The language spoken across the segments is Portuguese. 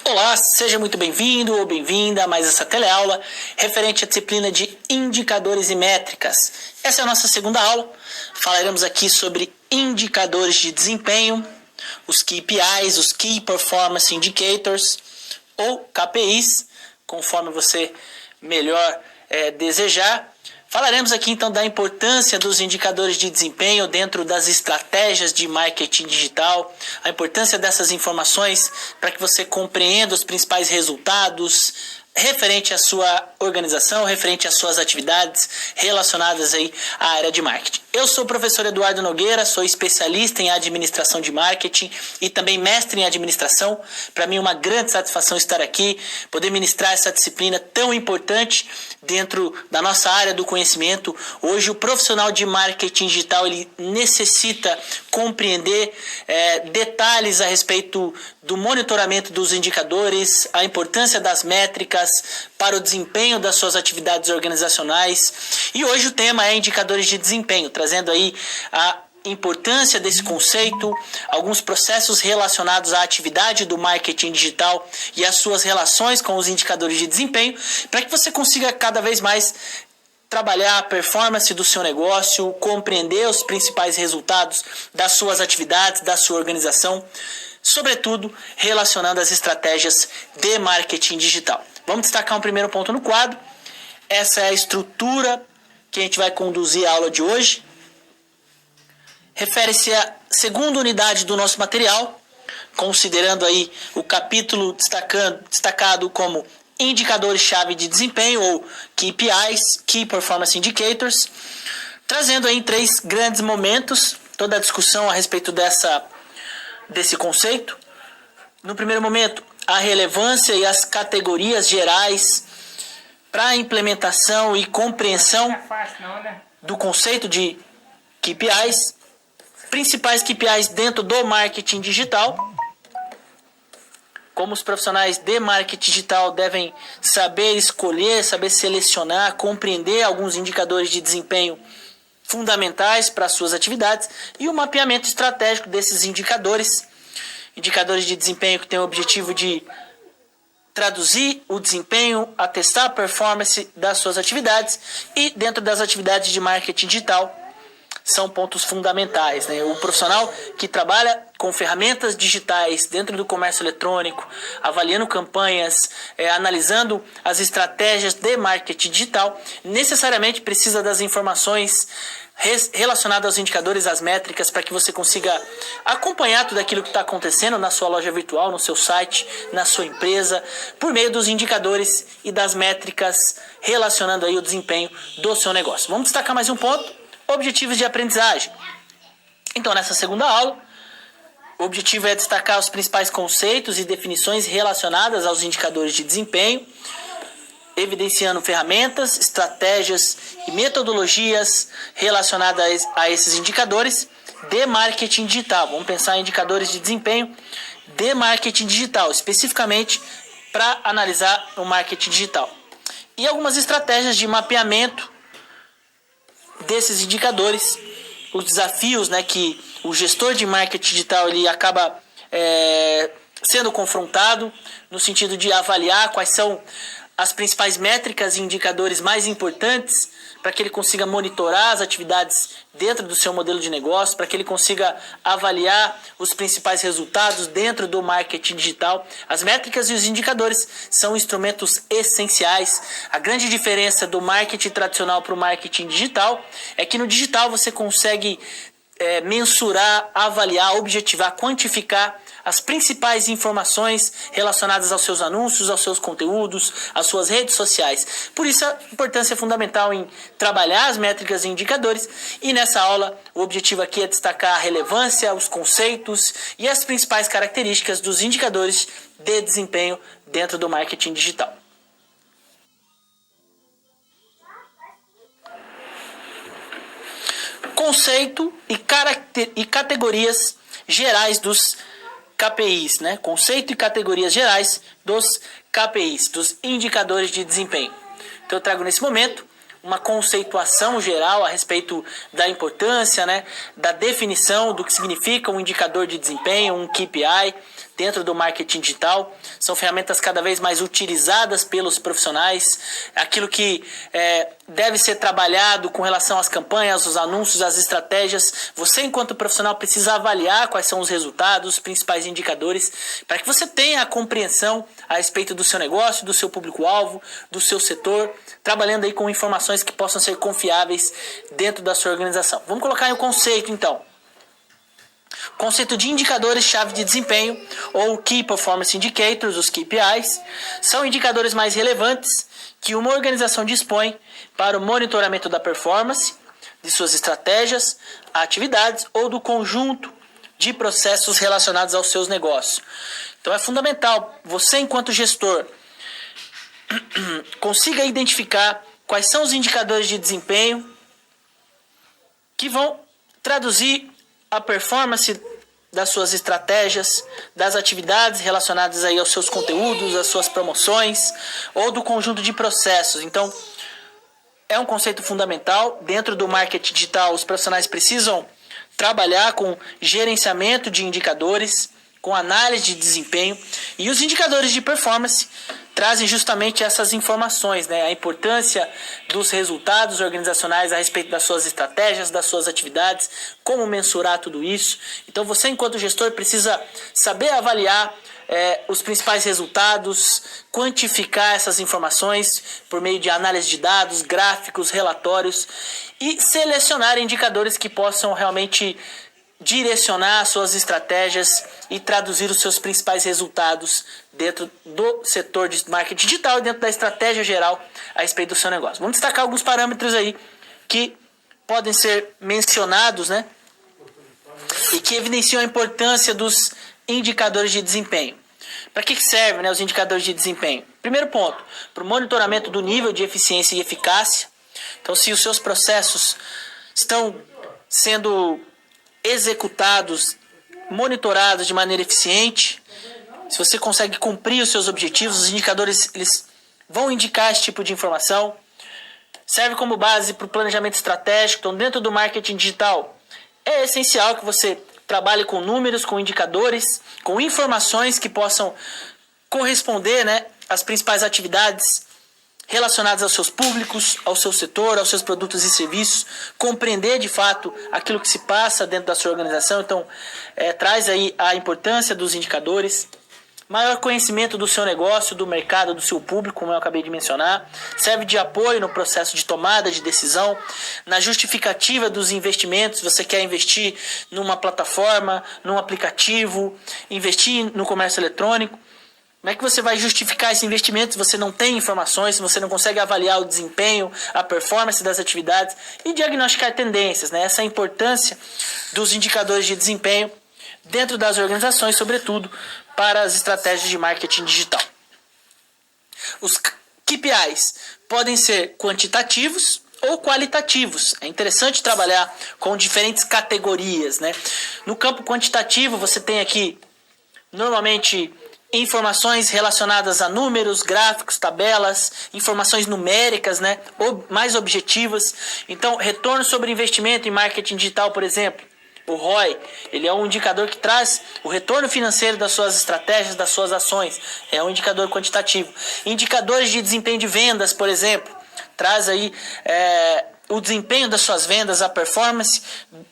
Olá, seja muito bem-vindo ou bem-vinda a mais essa teleaula referente à disciplina de Indicadores e Métricas. Essa é a nossa segunda aula. Falaremos aqui sobre indicadores de desempenho, os KPIs, os Key Performance Indicators, ou KPIs, conforme você melhor desejar. Falaremos aqui então da importância dos indicadores de desempenho dentro das estratégias de marketing digital, a importância dessas informações para que você compreenda os principais resultados referente à sua organização, referente às suas atividades relacionadas aí à área de marketing. Eu sou o professor Eduardo Nogueira, sou especialista em administração de marketing e também mestre em administração. Para mim é uma grande satisfação estar aqui, poder ministrar essa disciplina tão importante dentro da nossa área do conhecimento. Hoje o profissional de marketing digital ele necessita compreender detalhes a respeito do monitoramento dos indicadores, a importância das métricas para o desempenho das suas atividades organizacionais. E hoje o tema é indicadores de desempenho, trazendo aí a importância desse conceito, alguns processos relacionados à atividade do marketing digital e as suas relações com os indicadores de desempenho, para que você consiga cada vez mais trabalhar a performance do seu negócio, compreender os principais resultados das suas atividades, da sua organização, sobretudo relacionando as estratégias de marketing digital. Vamos destacar um primeiro ponto no quadro. Essa é a estrutura que a gente vai conduzir a aula de hoje. Refere-se à segunda unidade do nosso material, considerando aí o capítulo destacado como indicadores-chave de desempenho, ou KPIs, Key Performance Indicators, trazendo aí 3 grandes momentos, toda a discussão a respeito desse conceito. No primeiro momento, a relevância e as categorias gerais para a implementação e compreensão do conceito de KPIs, principais KPIs dentro do marketing digital, como os profissionais de marketing digital devem saber escolher, saber selecionar, compreender alguns indicadores de desempenho fundamentais para as suas atividades e o mapeamento estratégico desses indicadores de desempenho que têm o objetivo de traduzir o desempenho, atestar a performance das suas atividades e dentro das atividades de marketing digital são pontos fundamentais, né? O profissional que trabalha com ferramentas digitais dentro do comércio eletrônico, avaliando campanhas, analisando as estratégias de marketing digital, necessariamente precisa das informações relacionadas aos indicadores, às métricas, para que você consiga acompanhar tudo aquilo que está acontecendo na sua loja virtual, no seu site, na sua empresa, por meio dos indicadores e das métricas relacionando aí o desempenho do seu negócio. Vamos destacar mais um ponto: objetivos de aprendizagem. Então, nessa segunda aula, o objetivo é destacar os principais conceitos e definições relacionadas aos indicadores de desempenho, evidenciando ferramentas, estratégias e metodologias relacionadas a esses indicadores de marketing digital. Vamos pensar em indicadores de desempenho de marketing digital, especificamente para analisar o marketing digital. E algumas estratégias de mapeamento desses indicadores, os desafios, né, que o gestor de marketing digital ele acaba sendo confrontado no sentido de avaliar quais são as principais métricas e indicadores mais importantes para que ele consiga monitorar as atividades dentro do seu modelo de negócio, para que ele consiga avaliar os principais resultados dentro do marketing digital. As métricas e os indicadores são instrumentos essenciais. A grande diferença do marketing tradicional para o marketing digital é que no digital você consegue mensurar, avaliar, objetivar, quantificar as principais informações relacionadas aos seus anúncios, aos seus conteúdos, às suas redes sociais. Por isso a importância fundamental em trabalhar as métricas e indicadores, e nessa aula o objetivo aqui é destacar a relevância, os conceitos e as principais características dos indicadores de desempenho dentro do marketing digital. Conceito e categorias gerais dos KPIs, né? Conceito e categorias gerais dos KPIs, dos indicadores de desempenho. Então eu trago nesse momento uma conceituação geral a respeito da importância, né, da definição do que significa um indicador de desempenho, um KPI, dentro do marketing digital. São ferramentas cada vez mais utilizadas pelos profissionais. Aquilo que deve ser trabalhado com relação às campanhas, os anúncios, as estratégias. Você, enquanto profissional, precisa avaliar quais são os resultados, os principais indicadores, para que você tenha a compreensão a respeito do seu negócio, do seu público-alvo, do seu setor, trabalhando aí com informações que possam ser confiáveis dentro da sua organização. Vamos colocar aí o conceito, então. Conceito de indicadores-chave de desempenho, ou Key Performance Indicators, os KPIs, são indicadores mais relevantes que uma organização dispõe para o monitoramento da performance, de suas estratégias, atividades ou do conjunto de processos relacionados aos seus negócios. Então é fundamental você, enquanto gestor, consiga identificar quais são os indicadores de desempenho que vão traduzir a performance das suas estratégias, das atividades relacionadas aí aos seus conteúdos, às suas promoções ou do conjunto de processos. Então, é um conceito fundamental. Dentro do marketing digital, os profissionais precisam trabalhar com gerenciamento de indicadores, com análise de desempenho, e os indicadores de performance trazem justamente essas informações, né? A importância dos resultados organizacionais a respeito das suas estratégias, das suas atividades, como mensurar tudo isso. Então você, enquanto gestor, precisa saber avaliar os principais resultados, quantificar essas informações por meio de análise de dados, gráficos, relatórios e selecionar indicadores que possam realmente direcionar suas estratégias e traduzir os seus principais resultados dentro do setor de marketing digital e dentro da estratégia geral a respeito do seu negócio. Vamos destacar alguns parâmetros aí que podem ser mencionados, né? E que evidenciam a importância dos indicadores de desempenho. Para que servem, né, os indicadores de desempenho? Primeiro ponto, para o monitoramento do nível de eficiência e eficácia. Então, se os seus processos estão sendo executados, monitorados de maneira eficiente, se você consegue cumprir os seus objetivos, os indicadores eles vão indicar esse tipo de informação. Serve como base para o planejamento estratégico. Então, dentro do marketing digital, é essencial que você trabalhe com números, com indicadores, com informações que possam corresponder, né, às principais atividades relacionadas aos seus públicos, ao seu setor, aos seus produtos e serviços, compreender de fato aquilo que se passa dentro da sua organização. Então, traz aí a importância dos indicadores, maior conhecimento do seu negócio, do mercado, do seu público, como eu acabei de mencionar, serve de apoio no processo de tomada de decisão, na justificativa dos investimentos. Você quer investir numa plataforma, num aplicativo, investir no comércio eletrônico. Como é que você vai justificar esse investimento se você não tem informações, se você não consegue avaliar o desempenho, a performance das atividades e diagnosticar tendências, né? Essa é a importância dos indicadores de desempenho dentro das organizações, sobretudo para as estratégias de marketing digital. Os KPIs podem ser quantitativos ou qualitativos. É interessante trabalhar com diferentes categorias, né? No campo quantitativo, você tem aqui, normalmente, informações relacionadas a números, gráficos, tabelas, informações numéricas, né, ou mais objetivas. Então, retorno sobre investimento em marketing digital, por exemplo, o ROI, ele é um indicador que traz o retorno financeiro das suas estratégias, das suas ações. É um indicador quantitativo. Indicadores de desempenho de vendas, por exemplo, traz aí o desempenho das suas vendas, a performance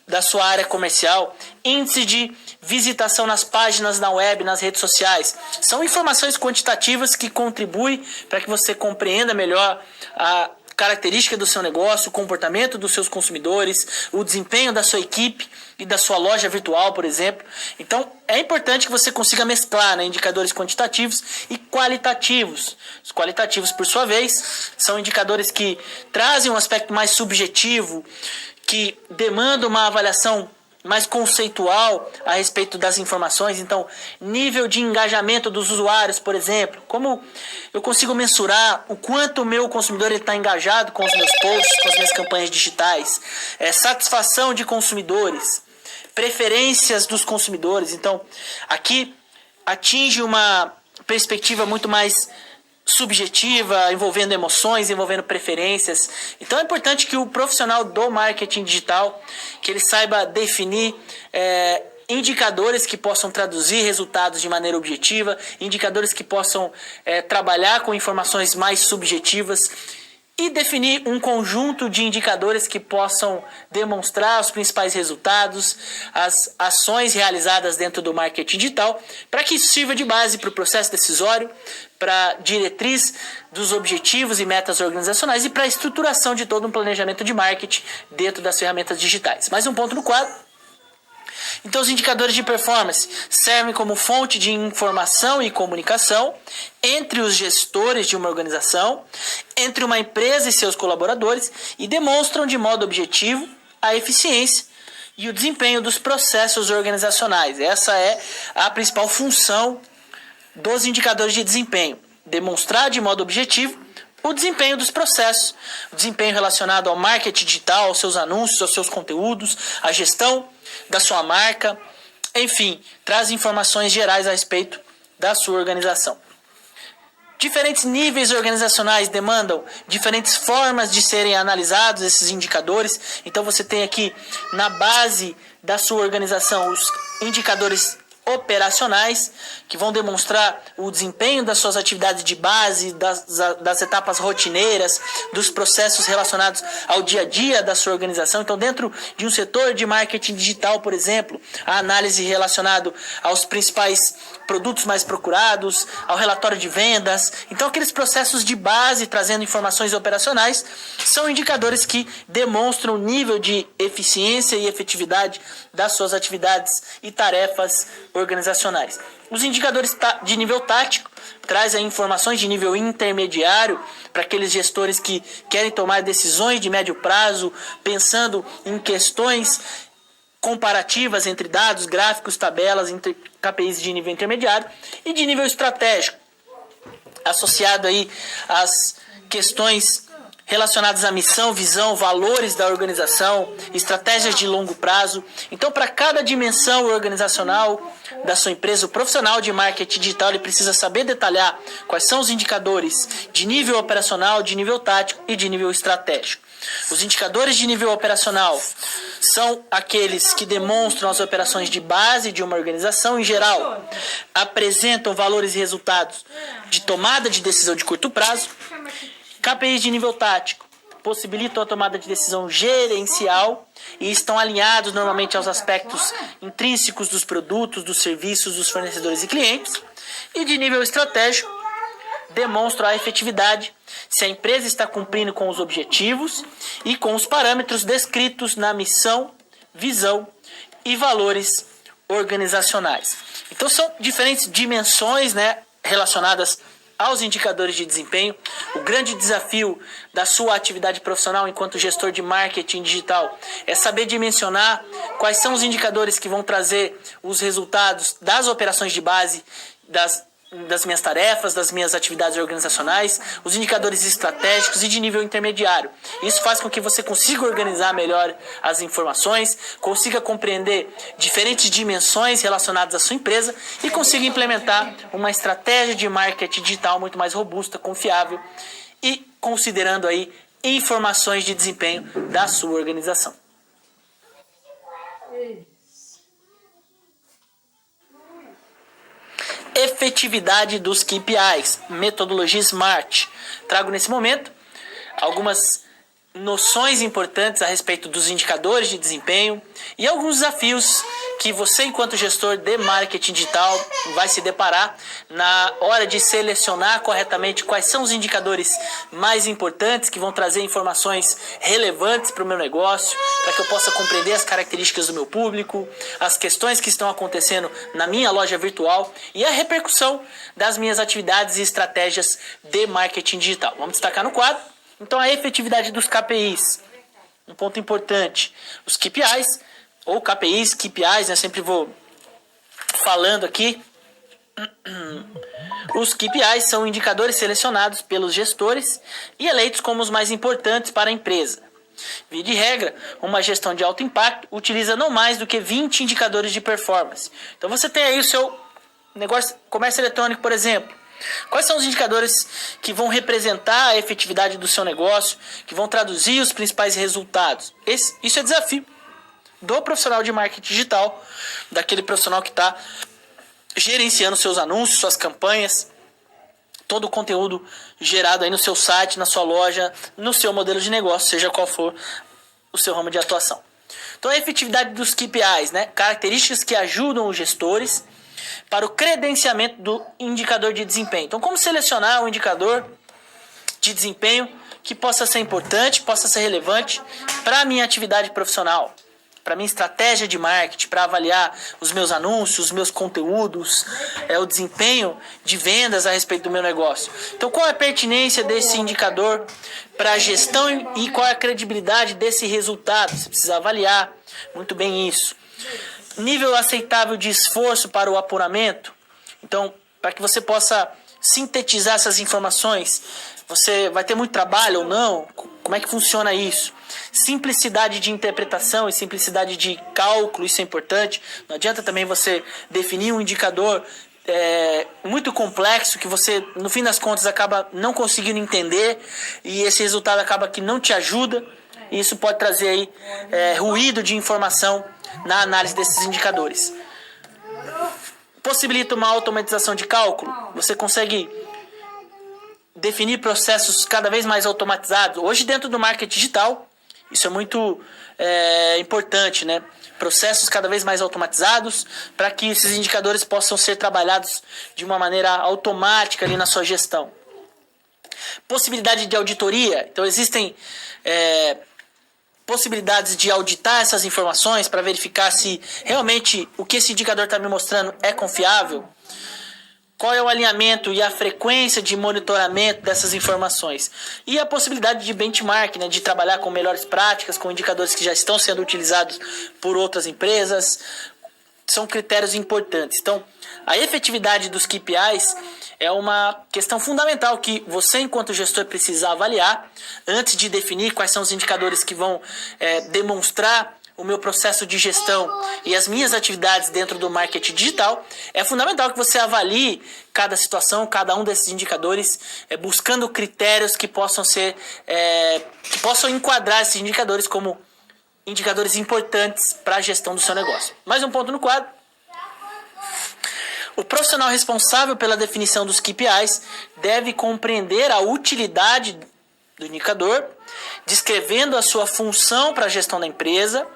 da sua área comercial, índice de visitação nas páginas na web, nas redes sociais. São informações quantitativas que contribuem para que você compreenda melhor a característica do seu negócio, o comportamento dos seus consumidores, o desempenho da sua equipe e da sua loja virtual, por exemplo. Então, é importante que você consiga mesclar, né, indicadores quantitativos e qualitativos. Os qualitativos, por sua vez, são indicadores que trazem um aspecto mais subjetivo, que demandam uma avaliação mais conceitual a respeito das informações. Então, nível de engajamento dos usuários, por exemplo. Como eu consigo mensurar o quanto o meu consumidor está engajado com os meus posts, com as minhas campanhas digitais. Satisfação de consumidores, preferências dos consumidores. Então, aqui atinge uma perspectiva muito mais subjetiva, envolvendo emoções, envolvendo preferências. Então é importante que o profissional do marketing digital, que ele saiba definir indicadores que possam traduzir resultados de maneira objetiva, indicadores que possam trabalhar com informações mais subjetivas e definir um conjunto de indicadores que possam demonstrar os principais resultados, as ações realizadas dentro do marketing digital, para que isso sirva de base para o processo decisório, para a diretriz dos objetivos e metas organizacionais e para a estruturação de todo um planejamento de marketing dentro das ferramentas digitais. Mais um ponto no quadro. Então, os indicadores de performance servem como fonte de informação e comunicação entre os gestores de uma organização, entre uma empresa e seus colaboradores e demonstram de modo objetivo a eficiência e o desempenho dos processos organizacionais. Essa é a principal função dos indicadores de desempenho: demonstrar de modo objetivo o desempenho dos processos, o desempenho relacionado ao marketing digital, aos seus anúncios, aos seus conteúdos, à gestão da sua marca, enfim, traz informações gerais a respeito da sua organização. Diferentes níveis organizacionais demandam diferentes formas de serem analisados esses indicadores. Então você tem aqui na base da sua organização os indicadores operacionais, que vão demonstrar o desempenho das suas atividades de base, das etapas rotineiras, dos processos relacionados ao dia a dia da sua organização. Então, dentro de um setor de marketing digital, por exemplo, a análise relacionada aos principais produtos mais procurados, ao relatório de vendas. Então, aqueles processos de base trazendo informações operacionais são indicadores que demonstram o nível de eficiência e efetividade das suas atividades e tarefas organizacionais. Os indicadores de nível tático trazem informações de nível intermediário para aqueles gestores que querem tomar decisões de médio prazo, pensando em questões comparativas entre dados, gráficos, tabelas, entre KPIs de nível intermediário e de nível estratégico, associado aí às questões relacionadas à missão, visão, valores da organização, estratégias de longo prazo. Então, para cada dimensão organizacional da sua empresa, o profissional de marketing digital ele precisa saber detalhar quais são os indicadores de nível operacional, de nível tático e de nível estratégico. Os indicadores de nível operacional são aqueles que demonstram as operações de base de uma organização em geral, apresentam valores e resultados de tomada de decisão de curto prazo. KPIs de nível tático possibilitam a tomada de decisão gerencial e estão alinhados normalmente aos aspectos intrínsecos dos produtos, dos serviços, dos fornecedores e clientes. E de nível estratégico, demonstram a efetividade se a empresa está cumprindo com os objetivos e com os parâmetros descritos na missão, visão e valores organizacionais. Então são diferentes dimensões, relacionadas aos indicadores de desempenho. O grande desafio da sua atividade profissional enquanto gestor de marketing digital é saber dimensionar quais são os indicadores que vão trazer os resultados das operações de base, das minhas tarefas, das minhas atividades organizacionais, os indicadores estratégicos e de nível intermediário. Isso faz com que você consiga organizar melhor as informações, consiga compreender diferentes dimensões relacionadas à sua empresa e consiga implementar uma estratégia de marketing digital muito mais robusta, confiável e considerando aí informações de desempenho da sua organização. Efetividade dos KPIs, metodologia SMART. Trago nesse momento algumas noções importantes a respeito dos indicadores de desempenho e alguns desafios que você, enquanto gestor de marketing digital, vai se deparar na hora de selecionar corretamente quais são os indicadores mais importantes que vão trazer informações relevantes para o meu negócio, para que eu possa compreender as características do meu público, as questões que estão acontecendo na minha loja virtual e a repercussão das minhas atividades e estratégias de marketing digital. Vamos destacar no quadro. Então, a efetividade dos KPIs, um ponto importante. Os KPIs, ou KPIs, sempre vou falando aqui. Os KPIs são indicadores selecionados pelos gestores e eleitos como os mais importantes para a empresa. Via de regra, uma gestão de alto impacto utiliza não mais do que 20 indicadores de performance. Então, você tem aí o seu negócio, comércio eletrônico, por exemplo. Quais são os indicadores que vão representar a efetividade do seu negócio, que vão traduzir os principais resultados? Isso é desafio. do profissional de marketing digital, daquele profissional que está gerenciando seus anúncios, suas campanhas, todo o conteúdo gerado aí no seu site, na sua loja, no seu modelo de negócio, seja qual for o seu ramo de atuação. Então, a efetividade dos KPIs, né? Características que ajudam os gestores para o credenciamento do indicador de desempenho. Então, como selecionar um indicador de desempenho que possa ser importante, possa ser relevante para a minha atividade profissional, para a minha estratégia de marketing, para avaliar os meus anúncios, os meus conteúdos, o desempenho de vendas a respeito do meu negócio. Então, qual é a pertinência desse indicador para a gestão e qual é a credibilidade desse resultado? Você precisa avaliar muito bem isso. Nível aceitável de esforço para o apuramento. Então, para que você possa sintetizar essas informações, você vai ter muito trabalho ou não? Como é que funciona isso? Simplicidade de interpretação e simplicidade de cálculo, isso é importante. Não adianta também você definir um indicador muito complexo que você, no fim das contas, acaba não conseguindo entender e esse resultado acaba que não te ajuda. E isso pode trazer aí ruído de informação na análise desses indicadores. Possibilita uma automatização de cálculo. Você consegue definir processos cada vez mais automatizados. Hoje, dentro do marketing digital, isso é muito importante, né? Processos cada vez mais automatizados para que esses indicadores possam ser trabalhados de uma maneira automática ali na sua gestão. Possibilidade de auditoria. Então, existem possibilidades de auditar essas informações para verificar se realmente o que esse indicador está me mostrando é confiável. Qual é o alinhamento e a frequência de monitoramento dessas informações? E a possibilidade de benchmark, né, de trabalhar com melhores práticas, com indicadores que já estão sendo utilizados por outras empresas, são critérios importantes. Então, a efetividade dos KPIs é uma questão fundamental que você, enquanto gestor, precisa avaliar antes de definir quais são os indicadores que vão demonstrar o meu processo de gestão e as minhas atividades dentro do marketing digital. É fundamental que você avalie cada situação, cada um desses indicadores, buscando critérios que possam ser, que possam enquadrar esses indicadores como indicadores importantes para a gestão do seu negócio. Mais um ponto no quadro. O profissional responsável pela definição dos KPIs deve compreender a utilidade do indicador, descrevendo a sua função para a gestão da empresa.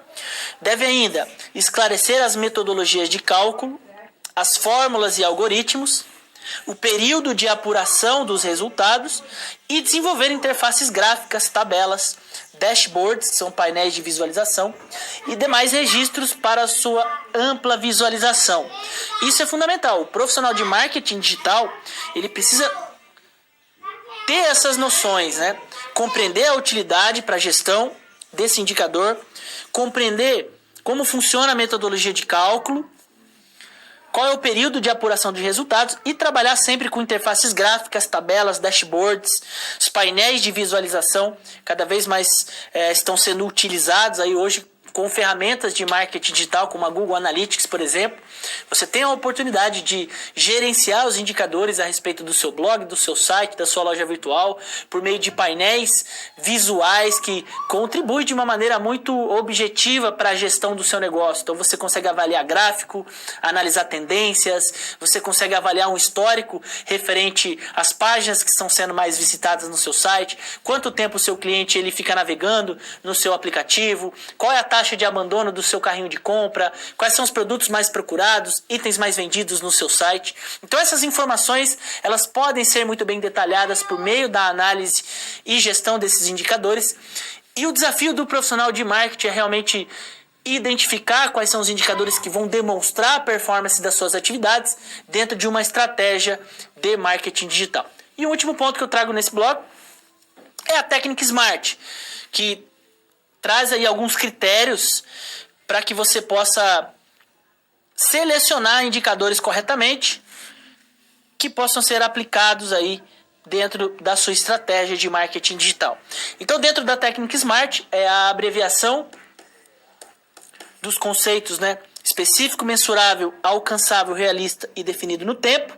Deve ainda esclarecer as metodologias de cálculo, as fórmulas e algoritmos, o período de apuração dos resultados e desenvolver interfaces gráficas, tabelas, dashboards, que são painéis de visualização, e demais registros para a sua ampla visualização. Isso é fundamental. O profissional de marketing digital, ele precisa ter essas noções, né? Compreender a utilidade para a gestão desse indicador, compreender como funciona a metodologia de cálculo, qual é o período de apuração de resultados e trabalhar sempre com interfaces gráficas, tabelas, dashboards, os painéis de visualização cada vez mais estão sendo utilizados aí hoje com ferramentas de marketing digital como a Google Analytics, por exemplo. Você tem a oportunidade de gerenciar os indicadores a respeito do seu blog, do seu site, da sua loja virtual, por meio de painéis visuais que contribuem de uma maneira muito objetiva para a gestão do seu negócio. Então você consegue avaliar gráfico, analisar tendências, você consegue avaliar um histórico referente às páginas que estão sendo mais visitadas no seu site, quanto tempo o seu cliente ele fica navegando no seu aplicativo, qual é a taxa de abandono do seu carrinho de compra, quais são os produtos mais procurados, itens mais vendidos no seu site. Então essas informações, elas podem ser muito bem detalhadas por meio da análise e gestão desses indicadores. E o desafio do profissional de marketing é realmente identificar quais são os indicadores que vão demonstrar a performance das suas atividades dentro de uma estratégia de marketing digital. E o último ponto que eu trago nesse blog é a técnica SMART, que traz aí alguns critérios para que você possa selecionar indicadores corretamente que possam ser aplicados aí dentro da sua estratégia de marketing digital. Então, dentro da técnica SMART, é a abreviação dos conceitos, né? Específico, mensurável, alcançável, realista e definido no tempo.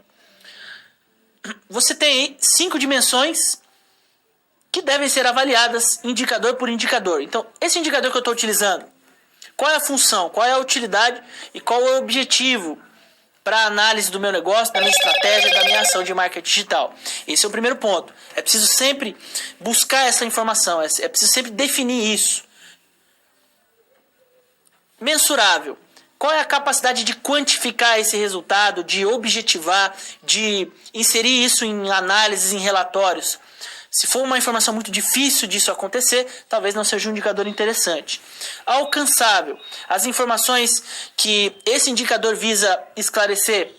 Você tem aí 5 dimensões que devem ser avaliadas indicador por indicador. Então, esse indicador que eu estou utilizando, Qual é a função, qual é a utilidade e qual é o objetivo para a análise do meu negócio, da minha estratégia, da minha ação de marketing digital. Esse é o primeiro ponto. É preciso sempre buscar essa informação, é preciso sempre definir isso. Mensurável. Qual é a capacidade de quantificar esse resultado, de objetivar, de inserir isso em análises, em relatórios? Se for uma informação muito difícil disso acontecer, talvez não seja um indicador interessante. Alcançável. As informações que esse indicador visa esclarecer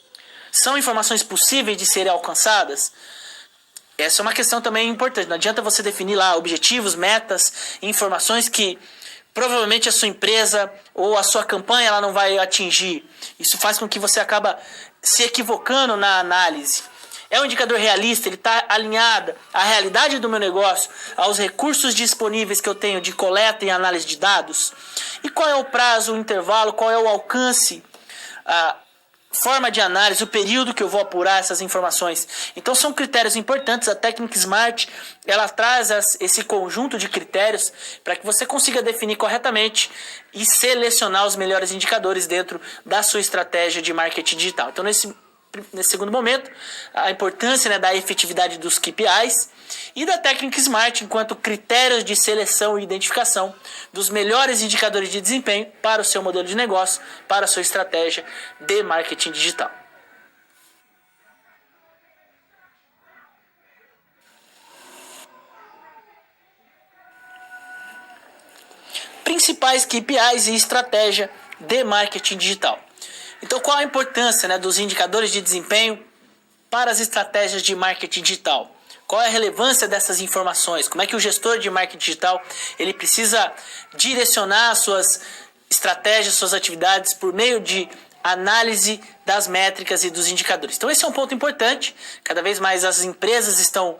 são informações possíveis de serem alcançadas? Essa é uma questão também importante. Não adianta você definir lá objetivos, metas, informações que provavelmente a sua empresa ou a sua campanha ela não vai atingir. Isso faz com que você acaba se equivocando na análise. É um indicador realista, ele está alinhado à realidade do meu negócio, aos recursos disponíveis que eu tenho de coleta e análise de dados? E qual é o prazo, o intervalo, qual é o alcance, a forma de análise, o período que eu vou apurar essas informações? Então são critérios importantes. A técnica SMART, ela traz esse conjunto de critérios para que você consiga definir corretamente e selecionar os melhores indicadores dentro da sua estratégia de marketing digital. Então nesse segundo momento, a importância, da efetividade dos KPIs e da técnica SMART enquanto critérios de seleção e identificação dos melhores indicadores de desempenho para o seu modelo de negócio, para a sua estratégia de marketing digital. Principais KPIs e estratégia de marketing digital. Então, qual a importância, dos indicadores de desempenho para as estratégias de marketing digital? Qual é a relevância dessas informações? Como é que o gestor de marketing digital ele precisa direcionar suas estratégias, suas atividades por meio de análise das métricas e dos indicadores? Então esse é um ponto importante. Cada vez mais as empresas estão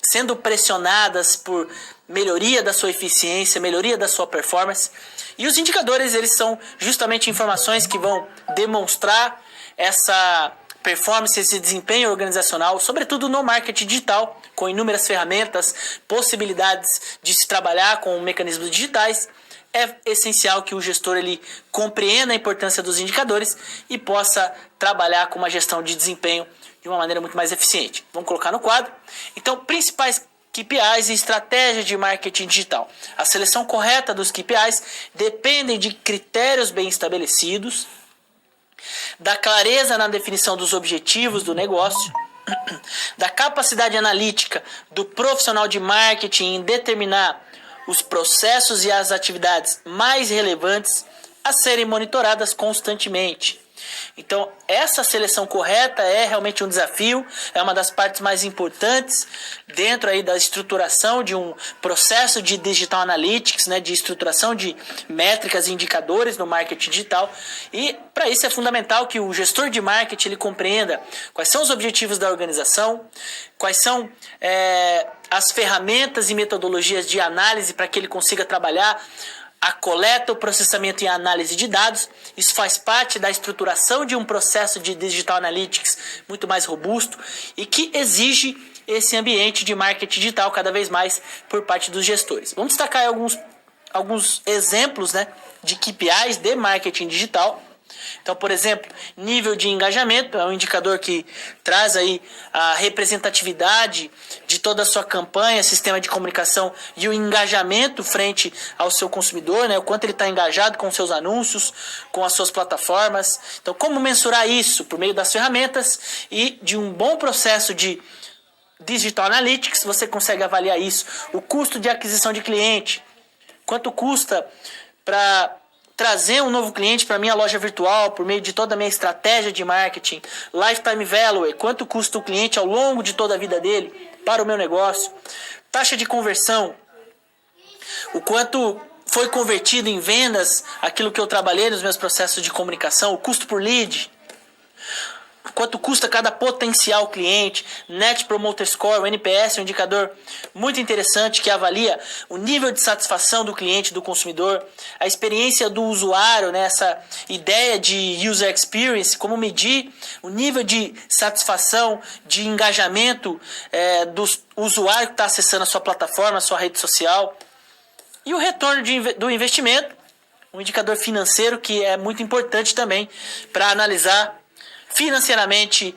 sendo pressionadas por melhoria da sua eficiência, melhoria da sua performance. E os indicadores, eles são justamente informações que vão demonstrar essa performance, esse desempenho organizacional, sobretudo no marketing digital, com inúmeras ferramentas, possibilidades de se trabalhar com mecanismos digitais. É essencial que o gestor ele compreenda a importância dos indicadores e possa trabalhar com uma gestão de desempenho de uma maneira muito mais eficiente. Vamos colocar no quadro. Então, principais KPIs e estratégias de marketing digital. A seleção correta dos KPIs depende de critérios bem estabelecidos, da clareza na definição dos objetivos do negócio, da capacidade analítica do profissional de marketing em determinar os processos e as atividades mais relevantes a serem monitoradas constantemente. Então, essa seleção correta é realmente um desafio, é uma das partes mais importantes dentro aí da estruturação de um processo de digital analytics, de estruturação de métricas e indicadores no marketing digital. E para isso é fundamental que o gestor de marketing ele compreenda quais são os objetivos da organização, quais são as ferramentas e metodologias de análise para que ele consiga trabalhar a coleta, o processamento e a análise de dados. Isso faz parte da estruturação de um processo de digital analytics muito mais robusto e que exige esse ambiente de marketing digital cada vez mais por parte dos gestores. Vamos destacar aí alguns exemplos, de KPIs de marketing digital. Então, por exemplo, nível de engajamento é um indicador que traz aí a representatividade de toda a sua campanha, sistema de comunicação e o engajamento frente ao seu consumidor, o quanto ele está engajado com seus anúncios, com as suas plataformas. Então, como mensurar isso? Por meio das ferramentas e de um bom processo de Digital Analytics, você consegue avaliar isso. O custo de aquisição de cliente, quanto custa para trazer um novo cliente para minha loja virtual por meio de toda a minha estratégia de marketing. Lifetime Value, quanto custa o cliente ao longo de toda a vida dele para o meu negócio. Taxa de conversão, o quanto foi convertido em vendas aquilo que eu trabalhei nos meus processos de comunicação. O custo por lead, quanto custa cada potencial cliente. Net Promoter Score, o NPS, é um indicador muito interessante que avalia o nível de satisfação do cliente, do consumidor, a experiência do usuário, essa ideia de user experience, como medir o nível de satisfação, de engajamento do usuário que está acessando a sua plataforma, a sua rede social. E o retorno do investimento, um indicador financeiro que é muito importante também para analisar financeiramente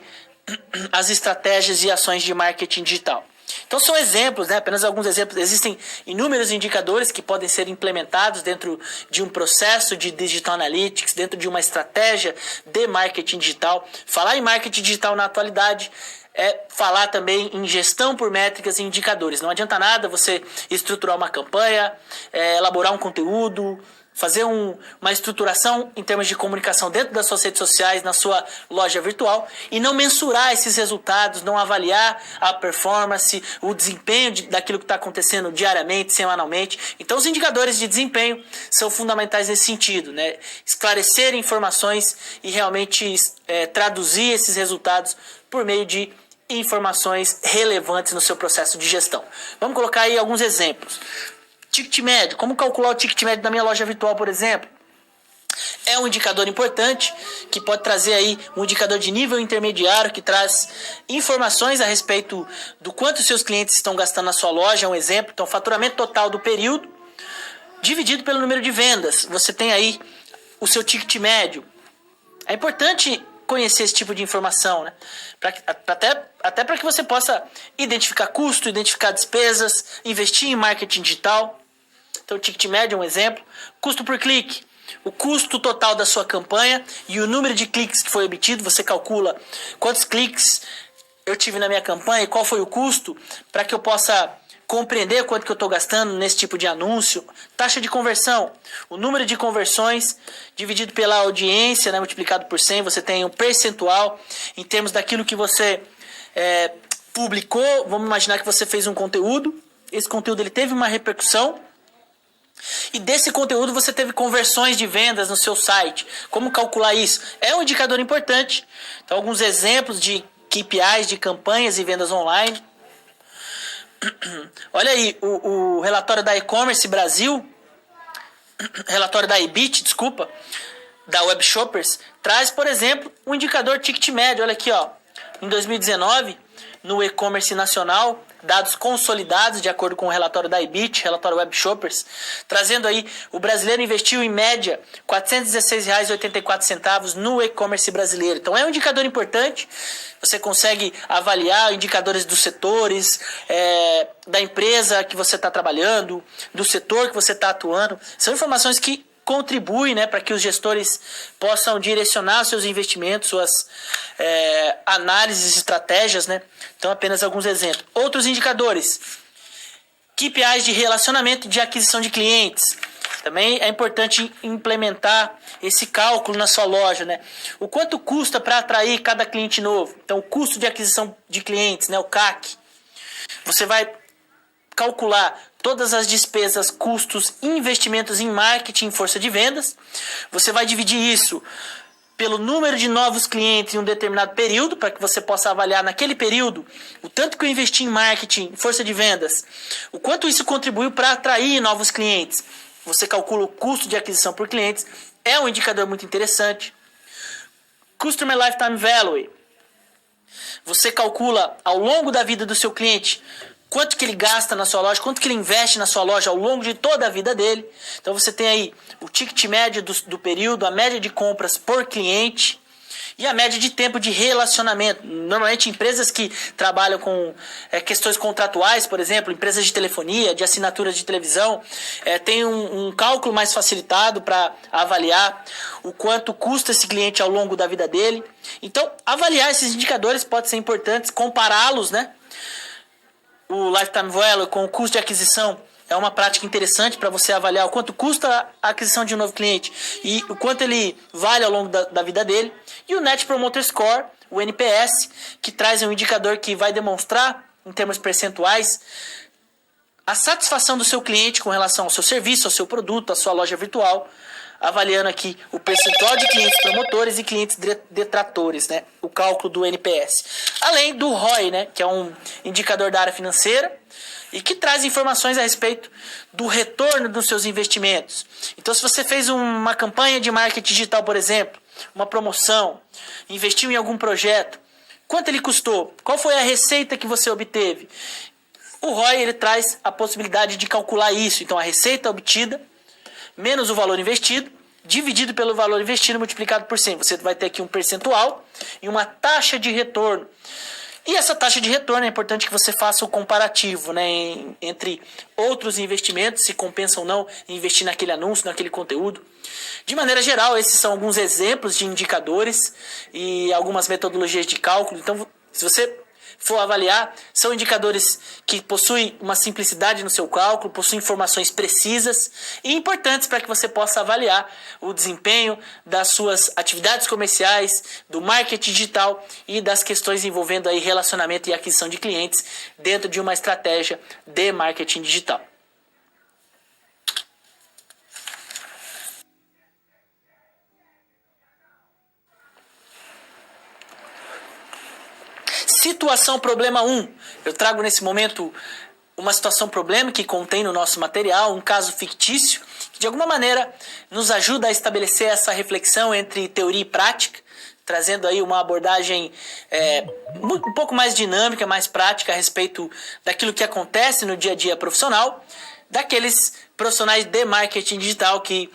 as estratégias e ações de marketing digital. Então são exemplos, né? Apenas alguns exemplos. Existem inúmeros indicadores que podem ser implementados dentro de um processo de digital analytics, dentro de uma estratégia de marketing digital. Falar em marketing digital na atualidade é falar também em gestão por métricas e indicadores. Não adianta nada você estruturar uma campanha, elaborar um conteúdo, fazer uma estruturação em termos de comunicação dentro das suas redes sociais, na sua loja virtual, e não mensurar esses resultados, não avaliar a performance, o desempenho daquilo que está acontecendo diariamente, semanalmente. Então os indicadores de desempenho são fundamentais nesse sentido, né? Esclarecer informações e realmente traduzir esses resultados por meio de informações relevantes no seu processo de gestão. Vamos colocar aí alguns exemplos. Ticket médio. Como calcular o ticket médio da minha loja virtual, por exemplo? É um indicador importante que pode trazer aí um indicador de nível intermediário que traz informações a respeito do quanto seus clientes estão gastando na sua loja. É um exemplo. Então, faturamento total do período dividido pelo número de vendas. Você tem aí o seu ticket médio. É importante conhecer esse tipo de informação, né? Até para que você possa identificar custo, identificar despesas, investir em marketing digital. Então, o ticket médio é um exemplo. Custo por clique. O custo total da sua campanha e o número de cliques que foi obtido. Você calcula quantos cliques eu tive na minha campanha e qual foi o custo para que eu possa compreender quanto que eu estou gastando nesse tipo de anúncio. Taxa de conversão. O número de conversões dividido pela audiência, né, multiplicado por 100. Você tem um percentual em termos daquilo que você publicou. Vamos imaginar que você fez um conteúdo. Esse conteúdo ele teve uma repercussão. E desse conteúdo você teve conversões de vendas no seu site. Como calcular isso? É um indicador importante. Então, alguns exemplos de KPIs de campanhas e vendas online. Olha aí, o relatório da e-commerce Brasil, relatório da Ebit, desculpa, da Web Shoppers, traz, por exemplo, um indicador ticket médio. Olha aqui, ó, em 2019, no e-commerce nacional, dados consolidados de acordo com o relatório da Ebit, relatório Web Shoppers, trazendo aí, o brasileiro investiu em média R$ 416,84 no e-commerce brasileiro. Então é um indicador importante. Você consegue avaliar indicadores dos setores, da empresa que você está trabalhando, do setor que você está atuando. São informações que contribuem, né, para que os gestores possam direcionar seus investimentos, suas análises, estratégias, né? Então, apenas alguns exemplos. Outros indicadores. KPIs de relacionamento e de aquisição de clientes. Também é importante implementar esse cálculo na sua loja, né? O quanto custa para atrair cada cliente novo. Então, o custo de aquisição de clientes, né, o CAC. Você vai calcular todas as despesas, custos, investimentos em marketing e força de vendas. Você vai dividir isso pelo número de novos clientes em um determinado período, para que você possa avaliar naquele período o tanto que eu investi em marketing, força de vendas, o quanto isso contribuiu para atrair novos clientes. Você calcula o custo de aquisição por clientes, é um indicador muito interessante. Customer Lifetime Value. Você calcula ao longo da vida do seu cliente quanto que ele gasta na sua loja, quanto que ele investe na sua loja ao longo de toda a vida dele. Então você tem aí o ticket médio do período, a média de compras por cliente e a média de tempo de relacionamento. Normalmente empresas que trabalham com questões contratuais, por exemplo, empresas de telefonia, de assinaturas de televisão, tem um cálculo mais facilitado para avaliar o quanto custa esse cliente ao longo da vida dele. Então, avaliar esses indicadores pode ser importante, compará-los, né? O Lifetime Value com o custo de aquisição é uma prática interessante para você avaliar o quanto custa a aquisição de um novo cliente e o quanto ele vale ao longo da vida dele. E o Net Promoter Score, o NPS, que traz um indicador que vai demonstrar, em termos percentuais, a satisfação do seu cliente com relação ao seu serviço, ao seu produto, à sua loja virtual, avaliando aqui o percentual de clientes promotores e clientes detratores, né? O cálculo do NPS. Além do ROI, né? Que é um indicador da área financeira e que traz informações a respeito do retorno dos seus investimentos. Então, se você fez uma campanha de marketing digital, por exemplo, uma promoção, investiu em algum projeto, quanto ele custou? Qual foi a receita que você obteve? O ROI ele traz a possibilidade de calcular isso. Então, a receita obtida menos o valor investido, dividido pelo valor investido multiplicado por 100. Você vai ter aqui um percentual e uma taxa de retorno. E essa taxa de retorno é importante que você faça o comparativo, né, entre outros investimentos, se compensa ou não investir naquele anúncio, naquele conteúdo. De maneira geral, esses são alguns exemplos de indicadores e algumas metodologias de cálculo. Então, se você for avaliar, são indicadores que possuem uma simplicidade no seu cálculo, possuem informações precisas e importantes para que você possa avaliar o desempenho das suas atividades comerciais, do marketing digital e das questões envolvendo aí relacionamento e aquisição de clientes dentro de uma estratégia de marketing digital. Situação problema 1. Eu trago nesse momento uma situação problema que contém no nosso material, um caso fictício, que de alguma maneira nos ajuda a estabelecer essa reflexão entre teoria e prática, trazendo aí uma abordagem um pouco mais dinâmica, mais prática a respeito daquilo que acontece no dia a dia profissional, daqueles profissionais de marketing digital que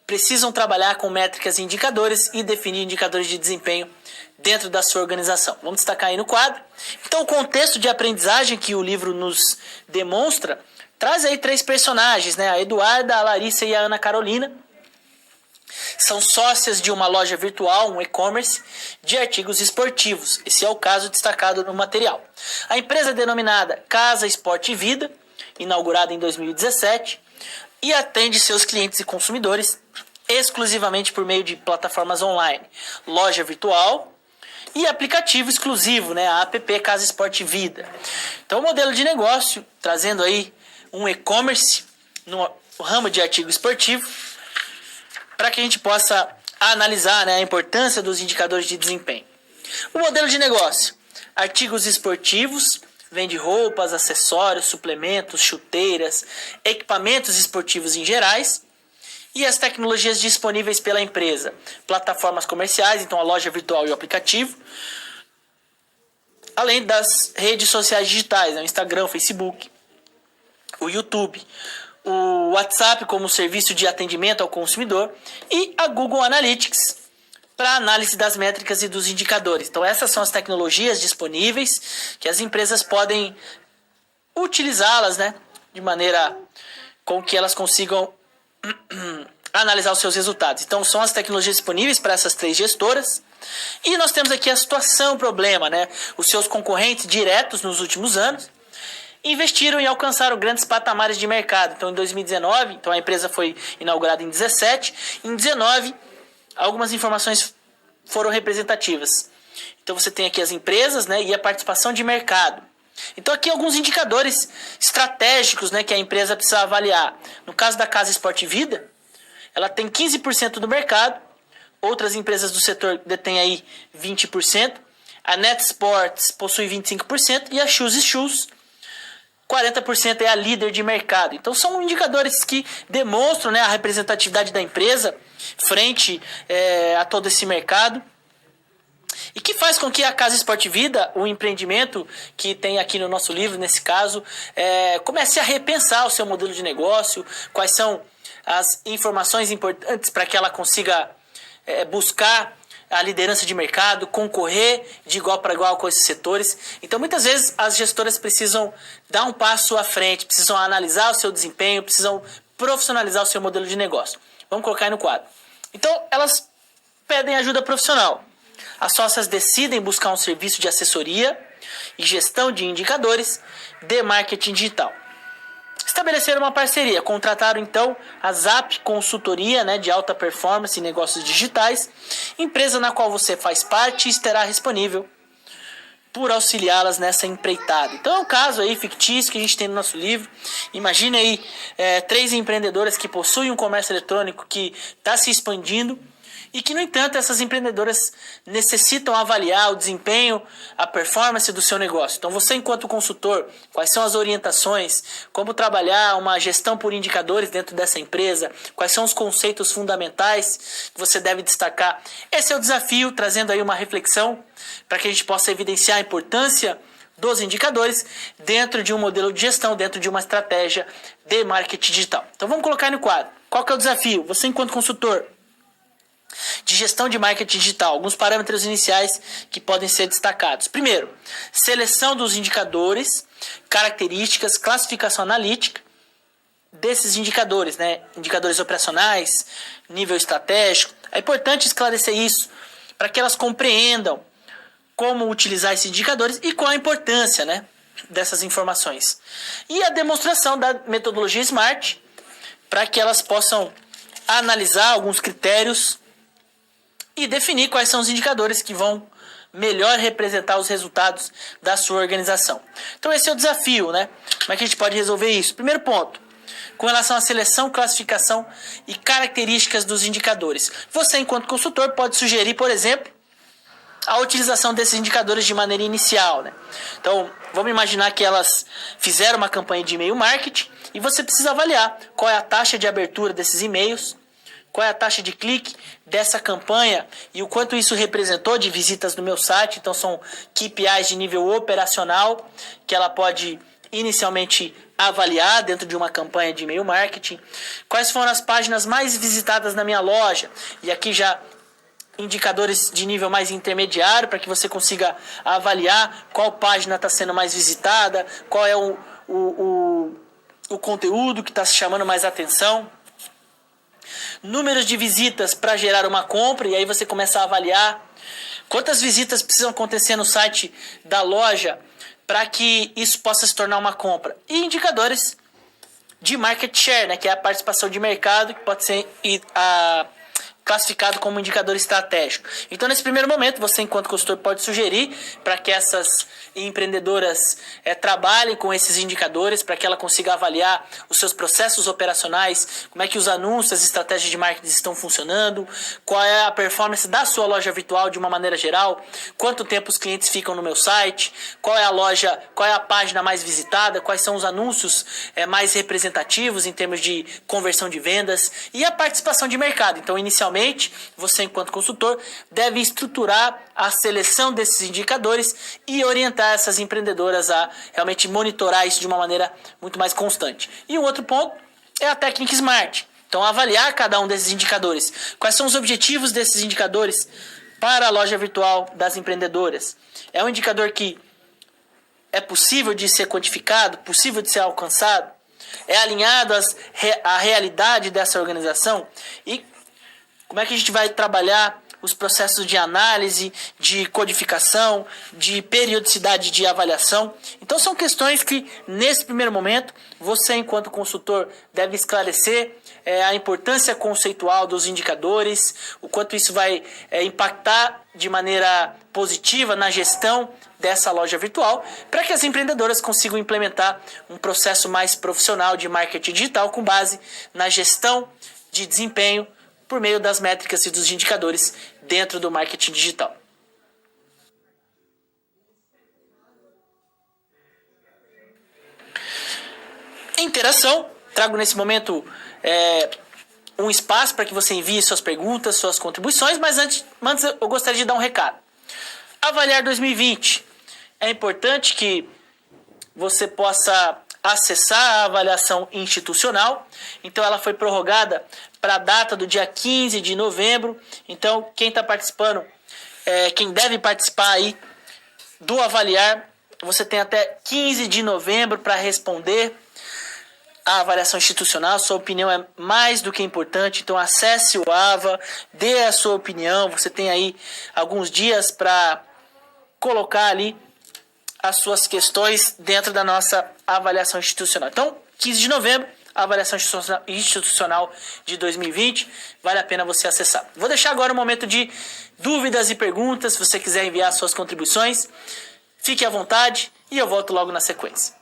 precisam trabalhar com métricas e indicadores e definir indicadores de desempenho dentro da sua organização. Vamos destacar aí no quadro. Então, o contexto de aprendizagem que o livro nos demonstra traz aí 3 personagens, né? A Eduarda, a Larissa e a Ana Carolina. São sócias de uma loja virtual, um e-commerce, de artigos esportivos. Esse é o caso destacado no material. A empresa é denominada Casa Esporte e Vida, inaugurada em 2017, e atende seus clientes e consumidores exclusivamente por meio de plataformas online, loja virtual e aplicativo exclusivo, né, a app Casa Esporte Vida. Então, o modelo de negócio, trazendo aí um e-commerce no ramo de artigo esportivo, para que a gente possa analisar, né, a importância dos indicadores de desempenho. O modelo de negócio, artigos esportivos, vende roupas, acessórios, suplementos, chuteiras, equipamentos esportivos em gerais, e as tecnologias disponíveis pela empresa, plataformas comerciais, então a loja virtual e o aplicativo, além das redes sociais digitais, né, o Instagram, o Facebook, o YouTube, o WhatsApp como serviço de atendimento ao consumidor e a Google Analytics para análise das métricas e dos indicadores. Então essas são as tecnologias disponíveis que as empresas podem utilizá-las, né, de maneira com que elas consigam analisar os seus resultados. Então são as tecnologias disponíveis para essas 3 gestoras. E nós temos aqui a situação problema, né? Os seus concorrentes diretos nos últimos anos investiram e alcançaram grandes patamares de mercado. Então em 2019, então a empresa foi inaugurada em 2017, em 2019 algumas informações foram representativas. Então você tem aqui as empresas, né, e a participação de mercado. Então aqui alguns indicadores estratégicos, né, que a empresa precisa avaliar. No caso da Casa Esporte Vida, ela tem 15% do mercado, outras empresas do setor detêm aí 20%, a Net Sports possui 25% e a Shoes 40% é a líder de mercado. Então são indicadores que demonstram, né, a representatividade da empresa frente a todo esse mercado. E que faz com que a Casa Esporte Vida, o empreendimento que tem aqui no nosso livro, nesse caso, comece a repensar o seu modelo de negócio, quais são as informações importantes para que ela consiga buscar a liderança de mercado, concorrer de igual para igual com esses setores. Então, muitas vezes, as gestoras precisam dar um passo à frente, precisam analisar o seu desempenho, precisam profissionalizar o seu modelo de negócio. Vamos colocar aí no quadro. Então, elas pedem ajuda profissional. As sócias decidem buscar um serviço de assessoria e gestão de indicadores de marketing digital. Estabeleceram uma parceria, contrataram então a Zap Consultoria, né, de alta performance em negócios digitais, empresa na qual você faz parte e estará disponível por auxiliá-las nessa empreitada. Então é um caso aí fictício que a gente tem no nosso livro. Imagine aí 3 empreendedoras que possuem um comércio eletrônico que está se expandindo e que, no entanto, essas empreendedoras necessitam avaliar o desempenho, a performance do seu negócio. Então, você, enquanto consultor, quais são as orientações, como trabalhar uma gestão por indicadores dentro dessa empresa, quais são os conceitos fundamentais que você deve destacar. Esse é o desafio, trazendo aí uma reflexão para que a gente possa evidenciar a importância dos indicadores dentro de um modelo de gestão, dentro de uma estratégia de marketing digital. Então, vamos colocar aí no quadro. Qual que é o desafio? Você, enquanto consultor de gestão de marketing digital, alguns parâmetros iniciais que podem ser destacados. Primeiro, seleção dos indicadores, características, classificação analítica desses indicadores, né? Indicadores operacionais, nível estratégico. É importante esclarecer isso para que elas compreendam como utilizar esses indicadores e qual a importância, né, dessas informações. E a demonstração da metodologia SMART para que elas possam analisar alguns critérios e definir quais são os indicadores que vão melhor representar os resultados da sua organização. Então esse é o desafio, né? Como é que a gente pode resolver isso? Primeiro ponto, com relação à seleção, classificação e características dos indicadores. Você, enquanto consultor, pode sugerir, por exemplo, a utilização desses indicadores de maneira inicial, né? Então, vamos imaginar que elas fizeram uma campanha de e-mail marketing e você precisa avaliar qual é a taxa de abertura desses e-mails, qual é a taxa de clique dessa campanha e o quanto isso representou de visitas no meu site. Então, são KPIs de nível operacional que ela pode inicialmente avaliar dentro de uma campanha de e-mail marketing. Quais foram as páginas mais visitadas na minha loja? E aqui já indicadores de nível mais intermediário para que você consiga avaliar qual página está sendo mais visitada, qual é o conteúdo que está chamando mais atenção. Números de visitas para gerar uma compra, e aí você começa a avaliar quantas visitas precisam acontecer no site da loja para que isso possa se tornar uma compra. E indicadores de market share, né, que é a participação de mercado, que pode ser classificado como indicador estratégico. Então, nesse primeiro momento, você, enquanto consultor, pode sugerir para que essas empreendedoras trabalhem com esses indicadores, para que ela consiga avaliar os seus processos operacionais, como é que os anúncios, as estratégias de marketing estão funcionando, qual é a performance da sua loja virtual de uma maneira geral, quanto tempo os clientes ficam no meu site, qual é a loja, qual é a página mais visitada, quais são os anúncios mais representativos em termos de conversão de vendas e a participação de mercado. Então, inicialmente, você, enquanto consultor, deve estruturar a seleção desses indicadores e orientar essas empreendedoras a realmente monitorar isso de uma maneira muito mais constante. E um outro ponto é a técnica SMART. Então, avaliar cada um desses indicadores. Quais são os objetivos desses indicadores para a loja virtual das empreendedoras? É um indicador que é possível de ser quantificado, possível de ser alcançado? É alinhado à realidade dessa organização? E como é que a gente vai trabalhar os processos de análise, de codificação, de periodicidade de avaliação? Então, são questões que, nesse primeiro momento, você, enquanto consultor, deve esclarecer a importância conceitual dos indicadores, o quanto isso vai impactar de maneira positiva na gestão dessa loja virtual, para que as empreendedoras consigam implementar um processo mais profissional de marketing digital com base na gestão de desempenho por meio das métricas e dos indicadores dentro do marketing digital. Interação. Trago nesse momento um espaço para que você envie suas perguntas, suas contribuições, mas antes eu gostaria de dar um recado. Avaliar 2020. É importante que você possa acessar a avaliação institucional. Então, ela foi prorrogada para a data do dia 15 de novembro. Então, quem está participando, quem deve participar aí do Avaliar, você tem até 15 de novembro para responder a avaliação institucional. Sua opinião é mais do que importante. Então, acesse o AVA, dê a sua opinião. Você tem aí alguns dias para colocar ali as suas questões dentro da nossa avaliação institucional. Então, 15 de novembro, a avaliação institucional de 2020, vale a pena você acessar. Vou deixar agora um momento de dúvidas e perguntas, se você quiser enviar suas contribuições, fique à vontade e eu volto logo na sequência.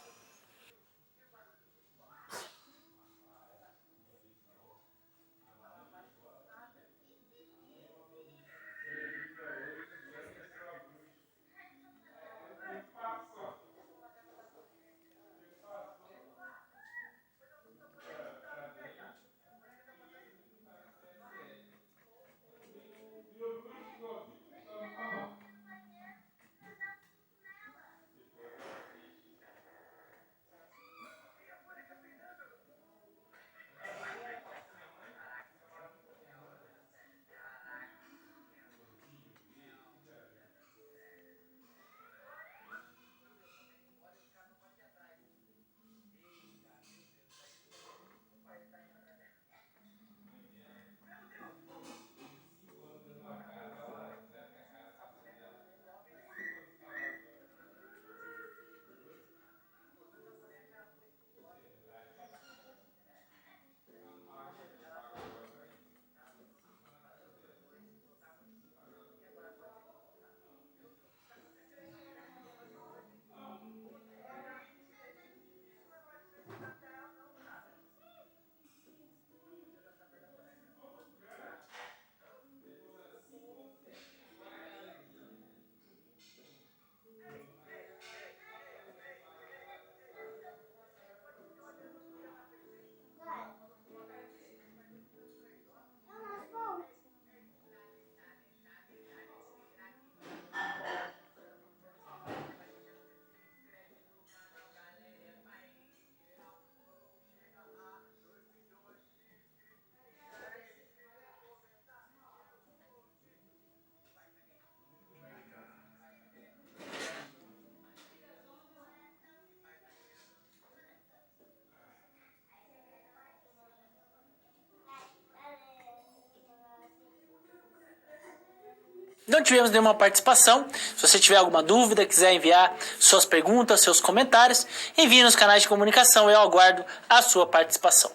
Não tivemos nenhuma participação. Se você tiver alguma dúvida, quiser enviar suas perguntas, seus comentários, envie nos canais de comunicação. Eu aguardo a sua participação.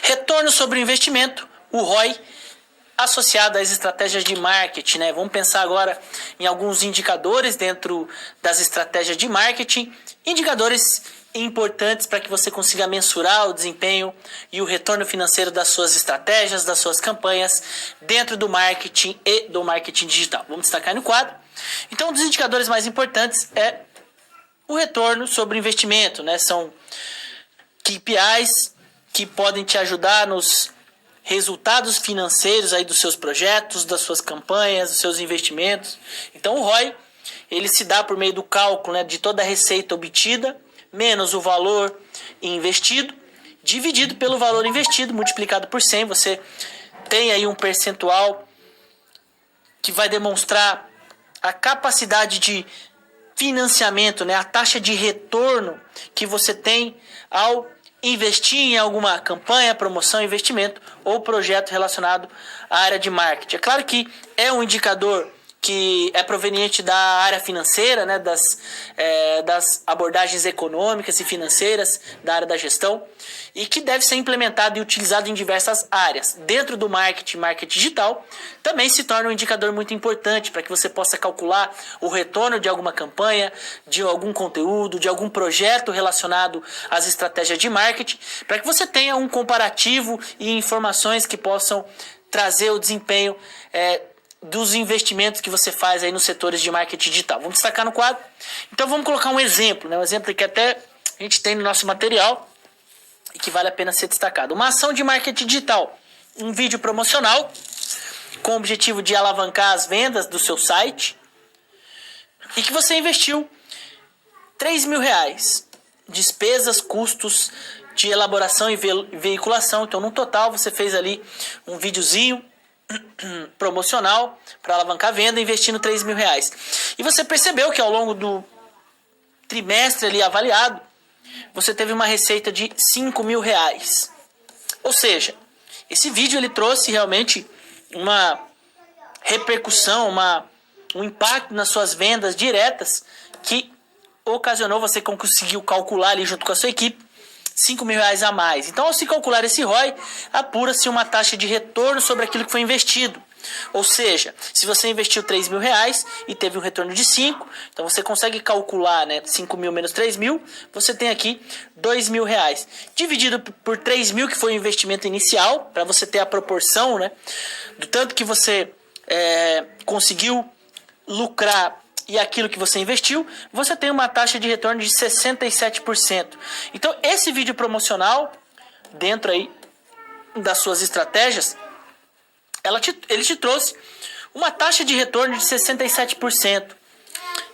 Retorno sobre o investimento, o ROI, associado às estratégias de marketing, né? Vamos pensar agora em alguns indicadores dentro das estratégias de marketing, indicadores importantes para que você consiga mensurar o desempenho e o retorno financeiro das suas estratégias, das suas campanhas dentro do marketing e do marketing digital. Vamos destacar no quadro. Então, um dos indicadores mais importantes é o retorno sobre o investimento, né? São KPIs que podem te ajudar nos resultados financeiros aí dos seus projetos, das suas campanhas, dos seus investimentos. Então o ROI, ele se dá por meio do cálculo, né, de toda a receita obtida, menos o valor investido, dividido pelo valor investido, multiplicado por 100. Você tem aí um percentual que vai demonstrar a capacidade de financiamento, né, a taxa de retorno que você tem ao investir em alguma campanha, promoção, investimento ou projeto relacionado à área de marketing. É claro que é um indicador que é proveniente da área financeira, né, das abordagens econômicas e financeiras da área da gestão, e que deve ser implementado e utilizado em diversas áreas. Dentro do marketing digital, também se torna um indicador muito importante para que você possa calcular o retorno de alguma campanha, de algum conteúdo, de algum projeto relacionado às estratégias de marketing, para que você tenha um comparativo e informações que possam trazer o desempenho dos investimentos que você faz aí nos setores de marketing digital. Vamos destacar no quadro. Então vamos colocar um exemplo, né? Um exemplo que até a gente tem no nosso material e que vale a pena ser destacado. Uma ação de marketing digital, um vídeo promocional com o objetivo de alavancar as vendas do seu site e que você investiu R$3.000. Despesas, custos de elaboração e veiculação. Então no total você fez ali um videozinho promocional para alavancar a venda, investindo R$3.000. E você percebeu que ao longo do trimestre ali avaliado, você teve uma receita de R$5.000. Ou seja, esse vídeo ele trouxe realmente uma repercussão, um impacto nas suas vendas diretas que ocasionou, você conseguiu calcular ali junto com a sua equipe R$5.000 a mais. Então, ao se calcular esse ROI, apura-se uma taxa de retorno sobre aquilo que foi investido. Ou seja, se você investiu R$3.000 e teve um retorno de 5, então você consegue calcular, né, 5.000 menos 3.000, você tem aqui R$2.000. Dividido por 3.000, que foi o investimento inicial, para você ter a proporção, né, do tanto que você conseguiu lucrar e aquilo que você investiu, você tem uma taxa de retorno de 67%. Então, esse vídeo promocional, dentro aí das suas estratégias, ele te trouxe uma taxa de retorno de 67%.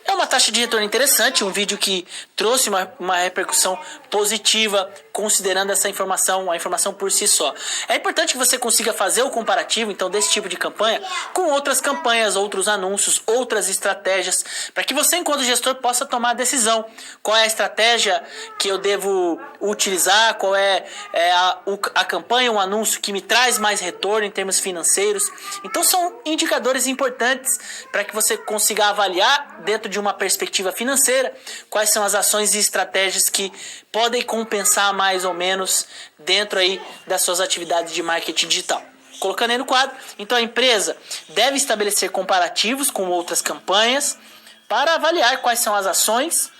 É uma taxa de retorno interessante, um vídeo que trouxe uma repercussão positiva, considerando essa informação, a informação por si só. É importante que você consiga fazer o comparativo, então, desse tipo de campanha com outras campanhas, outros anúncios, outras estratégias, para que você, enquanto gestor, possa tomar a decisão. Qual é a estratégia que eu devo utilizar, qual é a campanha, um anúncio que me traz mais retorno em termos financeiros. Então, são indicadores importantes para que você consiga avaliar, dentro de uma perspectiva financeira, quais são as ações e estratégias que podem compensar mais ou menos dentro aí das suas atividades de marketing digital. Colocando aí no quadro, então a empresa deve estabelecer comparativos com outras campanhas para avaliar quais são as ações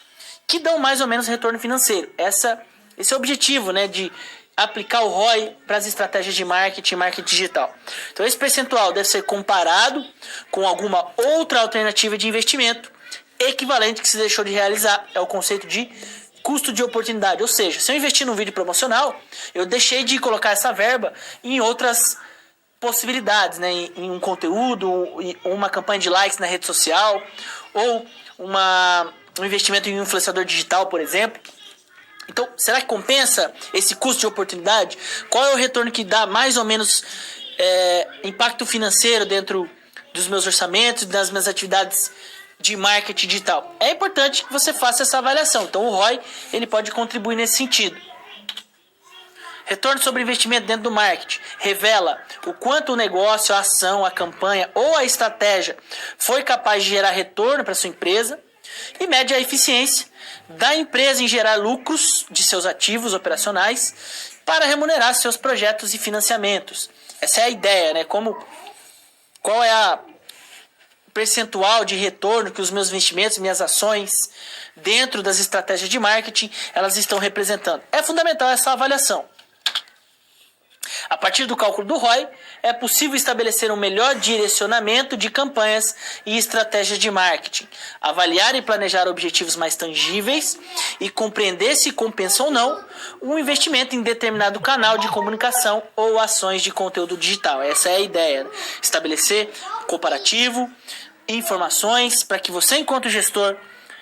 que dão mais ou menos retorno financeiro. Esse é o objetivo, né, de aplicar o ROI para as estratégias de marketing e marketing digital. Então esse percentual deve ser comparado com alguma outra alternativa de investimento equivalente que se deixou de realizar. É o conceito de custo de oportunidade. Ou seja, se eu investir num vídeo promocional, eu deixei de colocar essa verba em outras possibilidades, né? Em um conteúdo, uma campanha de likes na rede social, ou um investimento em um influenciador digital, por exemplo. Então, será que compensa esse custo de oportunidade? Qual é o retorno que dá mais ou menos impacto financeiro dentro dos meus orçamentos, das minhas atividades de marketing digital? É importante que você faça essa avaliação. Então o ROI ele pode contribuir nesse sentido. Retorno sobre investimento dentro do marketing revela o quanto o negócio, a ação, a campanha ou a estratégia foi capaz de gerar retorno para sua empresa. E mede a eficiência da empresa em gerar lucros de seus ativos operacionais para remunerar seus projetos e financiamentos. Essa é a ideia, né? Qual é a percentual de retorno que os meus investimentos, minhas ações, dentro das estratégias de marketing, elas estão representando. É fundamental essa avaliação. A partir do cálculo do ROI, é possível estabelecer um melhor direcionamento de campanhas e estratégias de marketing, avaliar e planejar objetivos mais tangíveis e compreender se compensa ou não um investimento em determinado canal de comunicação ou ações de conteúdo digital. Essa é a ideia, né? Estabelecer comparativo, informações para que você, enquanto gestor,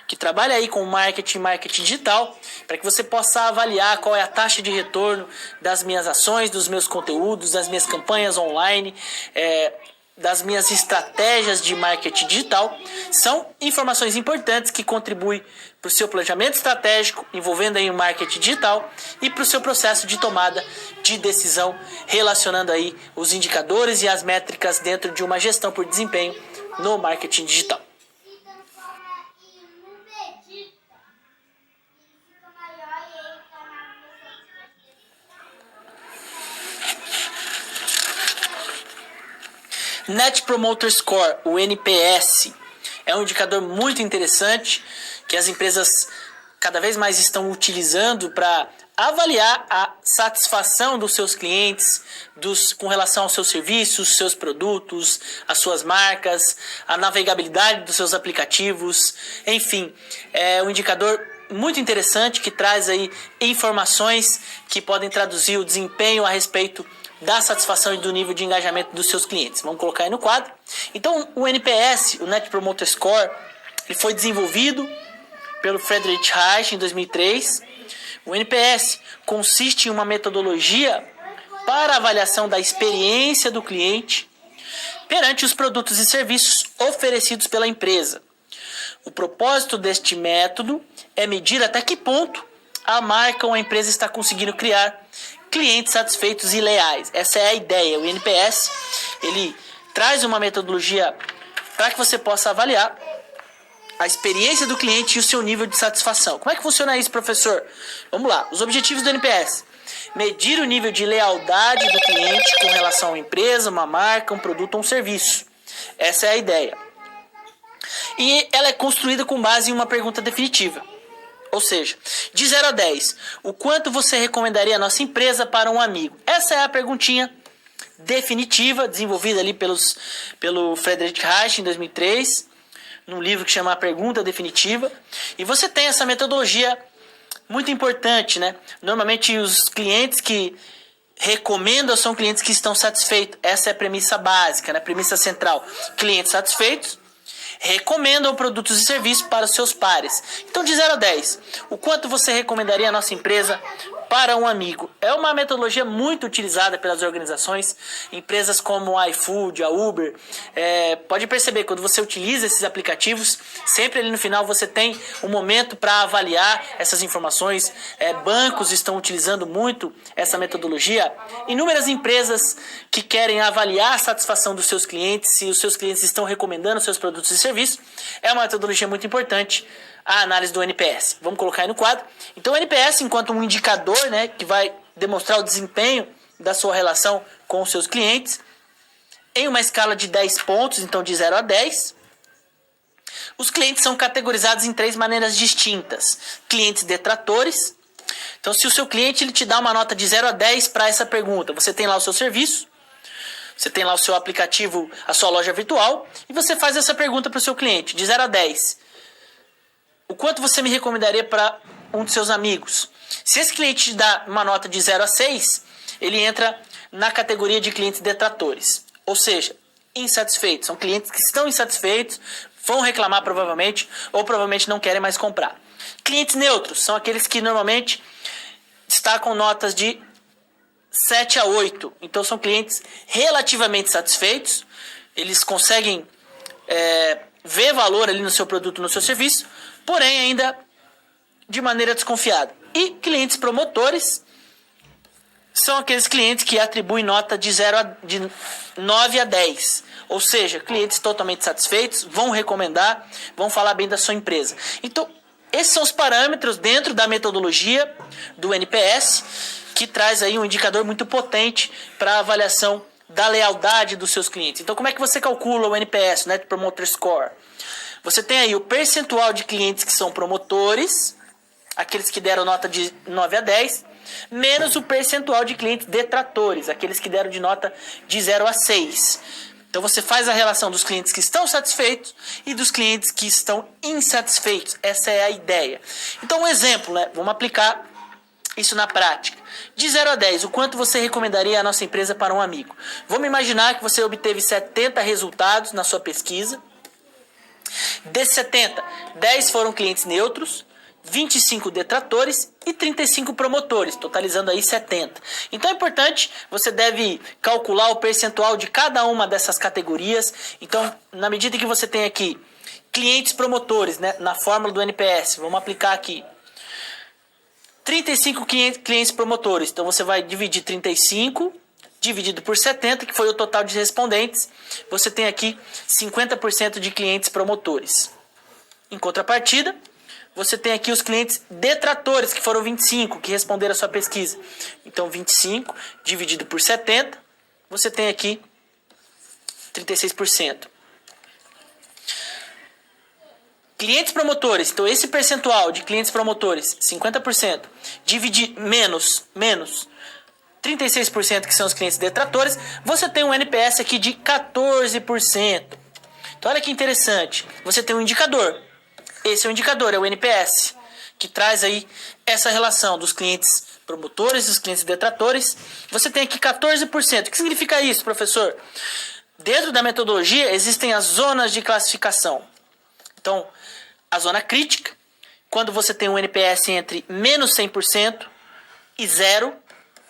que trabalha aí com marketing digital, para que você possa avaliar qual é a taxa de retorno das minhas ações, dos meus conteúdos, das minhas campanhas online, das minhas estratégias de marketing digital. São informações importantes que contribuem para o seu planejamento estratégico, envolvendo aí o marketing digital, e para o seu processo de tomada de decisão, relacionando aí os indicadores e as métricas dentro de uma gestão por desempenho no marketing digital. Net Promoter Score, o NPS, é um indicador muito interessante que as empresas cada vez mais estão utilizando para avaliar a satisfação dos seus clientes com relação aos seus serviços, seus produtos, as suas marcas, a navegabilidade dos seus aplicativos. Enfim, é um indicador muito interessante que traz aí informações que podem traduzir o desempenho a respeito da satisfação e do nível de engajamento dos seus clientes. Vamos colocar aí no quadro. Então, o NPS, o Net Promoter Score, ele foi desenvolvido pelo Friedrich Reich em 2003. O NPS consiste em uma metodologia para avaliação da experiência do cliente perante os produtos e serviços oferecidos pela empresa. O propósito deste método é medir até que ponto a marca ou a empresa está conseguindo criar clientes satisfeitos e leais. Essa é a ideia. O NPS, ele traz uma metodologia para que você possa avaliar a experiência do cliente e o seu nível de satisfação. Como é que funciona isso, professor? Vamos lá. Os objetivos do NPS: medir o nível de lealdade do cliente com relação a uma empresa, uma marca, um produto ou um serviço. Essa é a ideia. E ela é construída com base em uma pergunta definitiva. Ou seja, de 0 a 10, o quanto você recomendaria a nossa empresa para um amigo? Essa é a perguntinha definitiva, desenvolvida ali pelo Friedrich Reich em 2003, num livro que chama A Pergunta Definitiva. E você tem essa metodologia muito importante, né? Normalmente os clientes que recomendam são clientes que estão satisfeitos. Essa é a premissa básica, né? Premissa central. Clientes satisfeitos recomendam produtos e serviços para os seus pares. Então, de 0 a 10, o quanto você recomendaria a nossa empresa para um amigo? É uma metodologia muito utilizada pelas organizações, empresas como a iFood, a Uber. Pode perceber, quando você utiliza esses aplicativos, sempre ali no final você tem um momento para avaliar essas informações. Bancos estão utilizando muito essa metodologia. Inúmeras empresas que querem avaliar a satisfação dos seus clientes, se os seus clientes estão recomendando seus produtos e serviços. É uma metodologia muito importante, a análise do NPS. Vamos colocar aí no quadro. Então, o NPS, enquanto um indicador, né, que vai demonstrar o desempenho da sua relação com os seus clientes, em uma escala de 10 pontos, então de 0 a 10, os clientes são categorizados em 3 maneiras distintas. Clientes detratores. Então, se o seu cliente ele te dá uma nota de 0 a 10 para essa pergunta, você tem lá o seu serviço, você tem lá o seu aplicativo, a sua loja virtual, e você faz essa pergunta para o seu cliente, de 0 a 10. O quanto você me recomendaria para um de seus amigos? Se esse cliente te dá uma nota de 0 a 6, ele entra na categoria de clientes detratores. Ou seja, insatisfeitos. São clientes que estão insatisfeitos, vão reclamar provavelmente, ou provavelmente não querem mais comprar. Clientes neutros são aqueles que normalmente destacam notas de 7 a 8. Então são clientes relativamente satisfeitos. Eles conseguem ver valor ali no seu produto, no seu serviço, porém ainda de maneira desconfiada. E clientes promotores são aqueles clientes que atribuem nota de 9 a 10. Ou seja, clientes totalmente satisfeitos, vão recomendar, vão falar bem da sua empresa. Então, esses são os parâmetros dentro da metodologia do NPS, que traz aí um indicador muito potente para a avaliação da lealdade dos seus clientes. Então, como é que você calcula o NPS, Net Promoter Score? Você tem aí o percentual de clientes que são promotores, aqueles que deram nota de 9 a 10, menos o percentual de clientes detratores, aqueles que deram de nota de 0 a 6. Então você faz a relação dos clientes que estão satisfeitos e dos clientes que estão insatisfeitos. Essa é a ideia. Então um exemplo, né? Vamos aplicar isso na prática. De 0 a 10, o quanto você recomendaria a nossa empresa para um amigo? Vamos imaginar que você obteve 70 resultados na sua pesquisa. Desses 70, 10 foram clientes neutros, 25 detratores e 35 promotores, totalizando aí 70. Então é importante, você deve calcular o percentual de cada uma dessas categorias. Então, na medida que você tem aqui clientes promotores, né, na fórmula do NPS, vamos aplicar aqui 35 clientes promotores. Então você vai dividir 35 dividido por 70, que foi o total de respondentes. Você tem aqui 50% de clientes promotores. Em contrapartida, você tem aqui os clientes detratores, que foram 25, que responderam a sua pesquisa. Então, 25 dividido por 70, você tem aqui 36%. Clientes promotores, então esse percentual de clientes promotores, 50%, menos 36%, que são os clientes detratores, você tem um NPS aqui de 14%. Então, olha que interessante. Você tem um indicador. Esse é o indicador, é o NPS, que traz aí essa relação dos clientes promotores e dos clientes detratores. Você tem aqui 14%. O que significa isso, professor? Dentro da metodologia existem as zonas de classificação. Então, a zona crítica, quando você tem um NPS entre menos 100% e 0,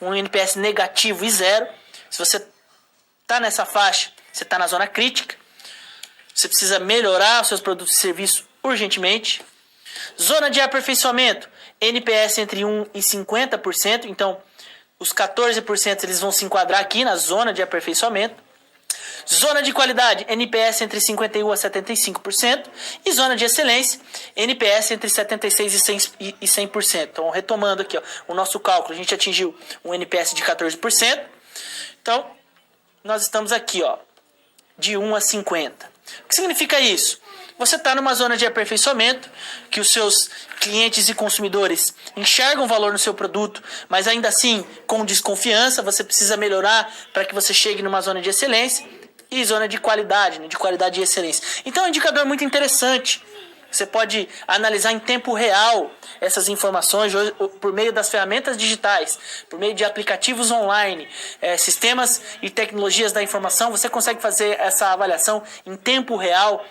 um NPS negativo e 0. Se você está nessa faixa, você está na zona crítica. Você precisa melhorar os seus produtos e serviços urgentemente. Zona de aperfeiçoamento, NPS entre 1 e 50%. Então, os 14% eles vão se enquadrar aqui na zona de aperfeiçoamento. Zona de qualidade, NPS entre 51% a 75%. E zona de excelência, NPS entre 76% e 100%. Então, retomando aqui, ó, o nosso cálculo, a gente atingiu um NPS de 14%. Então, nós estamos aqui, ó, de 1 a 50. O que significa isso? Você está numa zona de aperfeiçoamento, que os seus clientes e consumidores enxergam valor no seu produto, mas ainda assim com desconfiança. Você precisa melhorar para que você chegue numa zona de excelência e zona de qualidade, né, de qualidade e excelência. Então é um indicador muito interessante. Você pode analisar em tempo real essas informações por meio das ferramentas digitais, por meio de aplicativos online, sistemas e tecnologias da informação. Você consegue fazer essa avaliação em tempo real.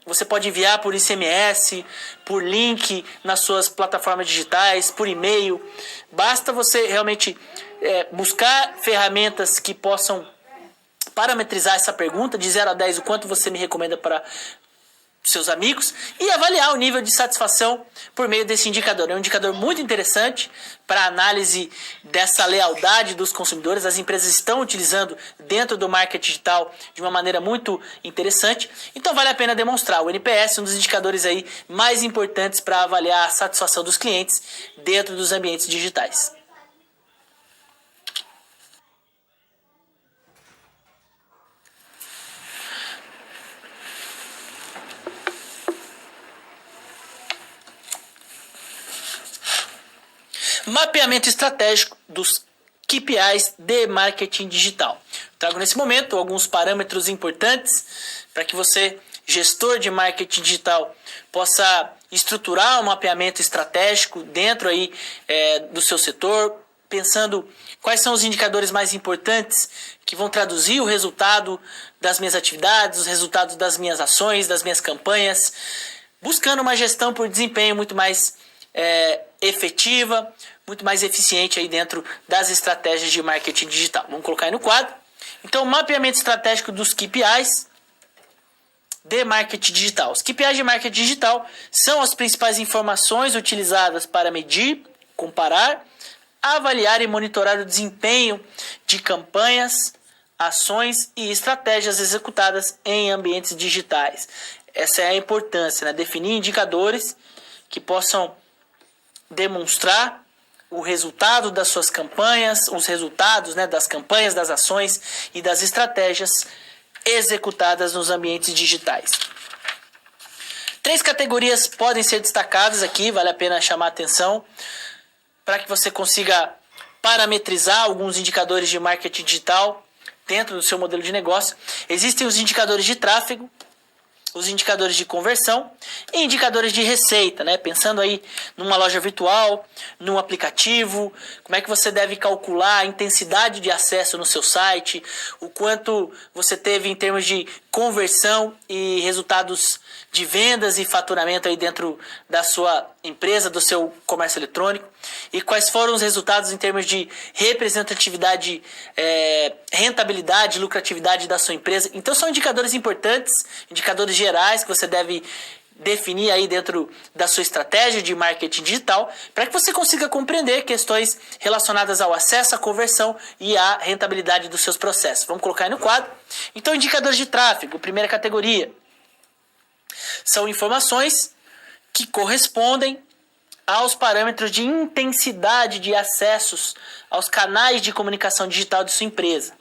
Você pode enviar por SMS, por link nas suas plataformas digitais, por e-mail. Basta você realmente buscar ferramentas que possam parametrizar essa pergunta de 0 a 10, o quanto você me recomenda para seus amigos, e avaliar o nível de satisfação por meio desse indicador. É um indicador muito interessante para análise dessa lealdade dos consumidores. As empresas estão utilizando dentro do marketing digital de uma maneira muito interessante. Então vale a pena demonstrar. O NPS é um dos indicadores aí mais importantes para avaliar a satisfação dos clientes dentro dos ambientes digitais. Mapeamento estratégico dos KPIs de marketing digital. Trago nesse momento alguns parâmetros importantes para que você, gestor de marketing digital, possa estruturar um mapeamento estratégico dentro aí, do seu setor, pensando quais são os indicadores mais importantes que vão traduzir o resultado das minhas atividades, os resultados das minhas ações, das minhas campanhas, buscando uma gestão por desempenho muito mais efetiva, muito mais eficiente aí dentro das estratégias de marketing digital. Vamos colocar aí no quadro. Então, mapeamento estratégico dos KPIs de marketing digital. Os KPIs de marketing digital são as principais informações utilizadas para medir, comparar avaliar e monitorar o desempenho de campanhas, ações e estratégias executadas em ambientes digitais. Essa é a importância, né? Definir indicadores que possam demonstrar o resultado das suas campanhas, os resultados, né, das campanhas, das ações e das estratégias executadas nos ambientes digitais. 3 categorias podem ser destacadas aqui, vale a pena chamar a atenção, para que você consiga parametrizar alguns indicadores de marketing digital dentro do seu modelo de negócio. Existem os indicadores de tráfego, os indicadores de conversão e indicadores de receita, né? Pensando aí numa loja virtual, num aplicativo, como é que você deve calcular a intensidade de acesso no seu site, o quanto você teve em termos de conversão e resultados de vendas e faturamento aí dentro da sua empresa, do seu comércio eletrônico, e quais foram os resultados em termos de representatividade, rentabilidade, lucratividade da sua empresa. Então são indicadores importantes, indicadores gerais que você deve definir aí dentro da sua estratégia de marketing digital, para que você consiga compreender questões relacionadas ao acesso, à conversão e à rentabilidade dos seus processos. Vamos colocar aí no quadro. Então, indicadores de tráfego, primeira categoria, são informações que correspondem aos parâmetros de intensidade de acessos aos canais de comunicação digital de sua empresa.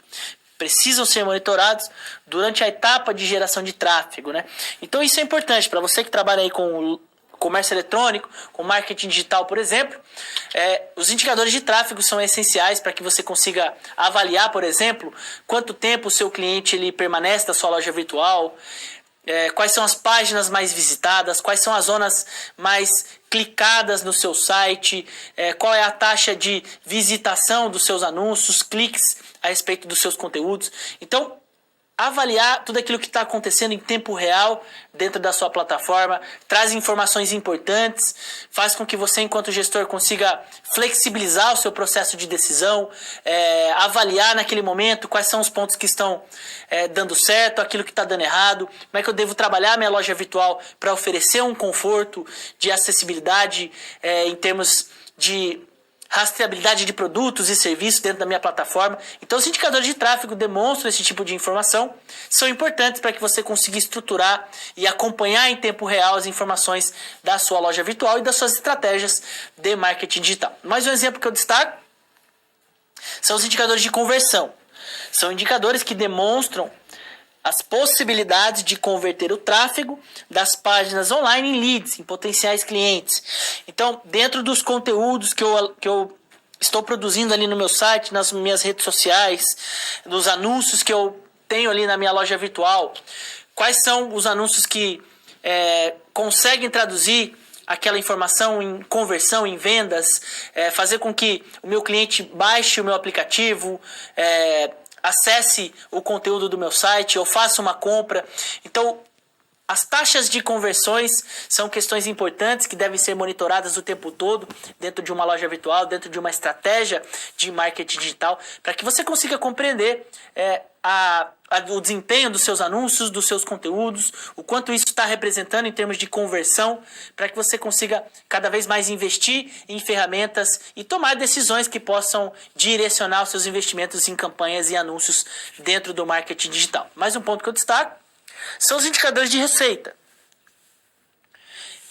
Precisam ser monitorados durante a etapa de geração de tráfego, né? Então isso é importante para você que trabalha aí com comércio eletrônico, com marketing digital, por exemplo. Os indicadores de tráfego são essenciais para que você consiga avaliar, por exemplo, quanto tempo o seu cliente ele permanece na sua loja virtual, quais são as páginas mais visitadas, quais são as zonas mais clicadas no seu site, qual é a taxa de visitação dos seus anúncios, cliques a respeito dos seus conteúdos. Então, avaliar tudo aquilo que está acontecendo em tempo real dentro da sua plataforma, traz informações importantes, faz com que você, enquanto gestor, consiga flexibilizar o seu processo de decisão, avaliar naquele momento quais são os pontos que estão dando certo, aquilo que está dando errado, como é que eu devo trabalhar minha loja virtual para oferecer um conforto de acessibilidade em termos de rastreabilidade de produtos e serviços dentro da minha plataforma. Então, os indicadores de tráfego demonstram esse tipo de informação, são importantes para que você consiga estruturar e acompanhar em tempo real as informações da sua loja virtual e das suas estratégias de marketing digital. Mais um exemplo que eu destaco são os indicadores de conversão. São indicadores que demonstram as possibilidades de converter o tráfego das páginas online em leads, em potenciais clientes. Então, dentro dos conteúdos que eu estou produzindo ali no meu site, nas minhas redes sociais, nos anúncios que eu tenho ali na minha loja virtual, quais são os anúncios que conseguem traduzir aquela informação em conversão, em vendas, fazer com que o meu cliente baixe o meu aplicativo, acesse o conteúdo do meu site, eu faço uma compra. Então, as taxas de conversões são questões importantes que devem ser monitoradas o tempo todo dentro de uma loja virtual, dentro de uma estratégia de marketing digital, para que você consiga compreender o desempenho dos seus anúncios, dos seus conteúdos, o quanto isso está representando em termos de conversão, para que você consiga cada vez mais investir em ferramentas e tomar decisões que possam direcionar os seus investimentos em campanhas e anúncios dentro do marketing digital. Mais um ponto que eu destaco são os indicadores de receita.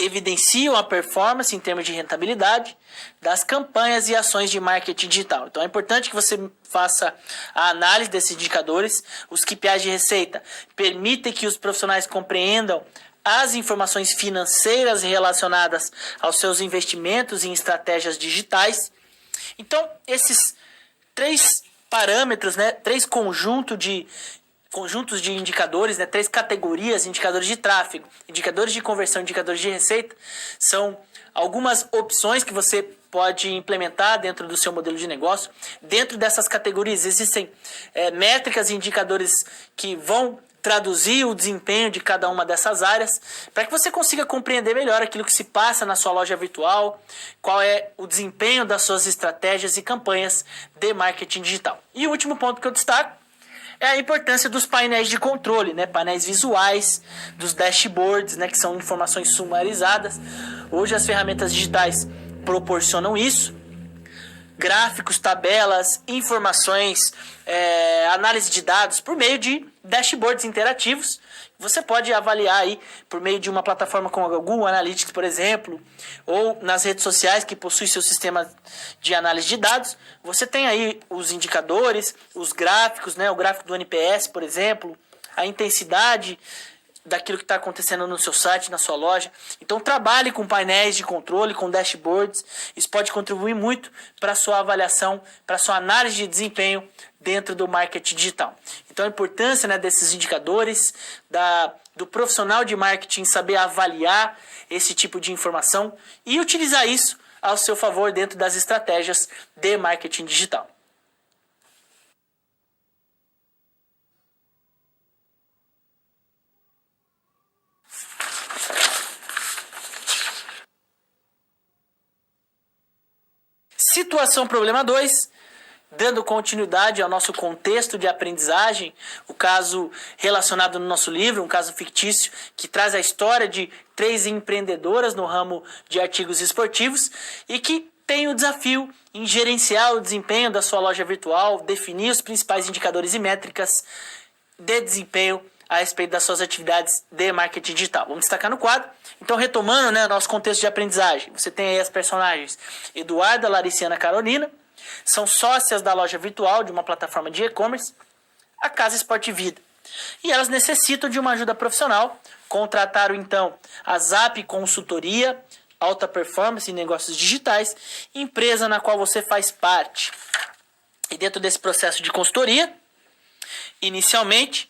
Evidenciam a performance em termos de rentabilidade das campanhas e ações de marketing digital. Então é importante que você faça a análise desses indicadores. Os KPIs de receita permitem que os profissionais compreendam as informações financeiras relacionadas aos seus investimentos em estratégias digitais. Então, esses 3 parâmetros, né, 3 conjuntos de indicadores, né, 3 categorias: indicadores de tráfego, indicadores de conversão, indicadores de receita, são algumas opções que você pode implementar dentro do seu modelo de negócio. Dentro dessas categorias existem métricas e indicadores que vão traduzir o desempenho de cada uma dessas áreas, para que você consiga compreender melhor aquilo que se passa na sua loja virtual, qual é o desempenho das suas estratégias e campanhas de marketing digital. E o último ponto que eu destaco é a importância dos painéis de controle, né? Painéis visuais, dos dashboards, né? Que são informações sumarizadas. Hoje as ferramentas digitais proporcionam isso. gráficos, tabelas, informações, análise de dados por meio de dashboards interativos. Você pode avaliar aí por meio de uma plataforma como a Google Analytics, por exemplo, ou nas redes sociais que possui seu sistema de análise de dados. Você tem aí os indicadores, os gráficos, né? O gráfico do NPS, por exemplo, a intensidade daquilo que está acontecendo no seu site, na sua loja. Então trabalhe com painéis de controle, com dashboards. Isso pode contribuir muito para a sua avaliação, para a sua análise de desempenho dentro do marketing digital. Então a importância, né, desses indicadores, do profissional de marketing saber avaliar esse tipo de informação e utilizar isso ao seu favor dentro das estratégias de marketing digital. Situação problema 2, dando continuidade ao nosso contexto de aprendizagem, o caso relacionado no nosso livro, um caso fictício que traz a história de 3 empreendedoras no ramo de artigos esportivos e que tem o desafio em gerenciar o desempenho da sua loja virtual, definir os principais indicadores e métricas de desempenho a respeito das suas atividades de marketing digital. Vamos destacar no quadro. Então, retomando, né, nosso contexto de aprendizagem, você tem aí as personagens Eduarda, Larissa e Ana Carolina, são sócias da loja virtual de uma plataforma de e-commerce, a Casa Esporte Vida. E elas necessitam de uma ajuda profissional. Contrataram, então, a Zap Consultoria, Alta Performance em Negócios Digitais, empresa na qual você faz parte. E dentro desse processo de consultoria, inicialmente,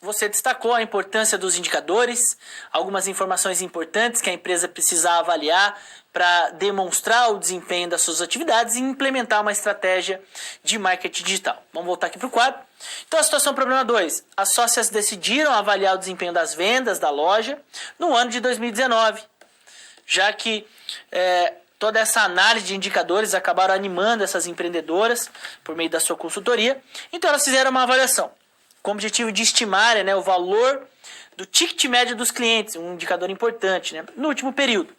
você destacou a importância dos indicadores, algumas informações importantes que a empresa precisa avaliar para demonstrar o desempenho das suas atividades e implementar uma estratégia de marketing digital. Vamos voltar aqui para o quadro. Então, a situação problema 2. As sócias decidiram avaliar o desempenho das vendas da loja no ano de 2019, já que toda essa análise de indicadores acabaram animando essas empreendedoras por meio da sua consultoria. Então, elas fizeram uma avaliação com o objetivo de estimar, né, o valor do ticket médio dos clientes, um indicador importante, né, no último período.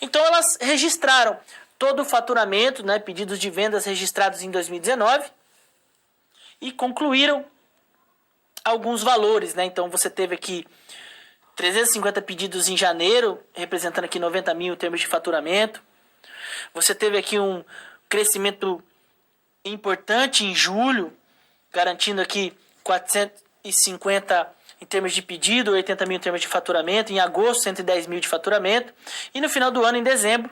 Então elas registraram todo o faturamento, né, pedidos de vendas registrados em 2019 e concluíram alguns valores, né? Então você teve aqui 350 pedidos em janeiro, representando aqui 90 mil em termos de faturamento. Você teve aqui um crescimento importante em julho, garantindo aqui 450 em termos de pedido, 80 mil em termos de faturamento. Em agosto, 110 mil de faturamento. E no final do ano, em dezembro,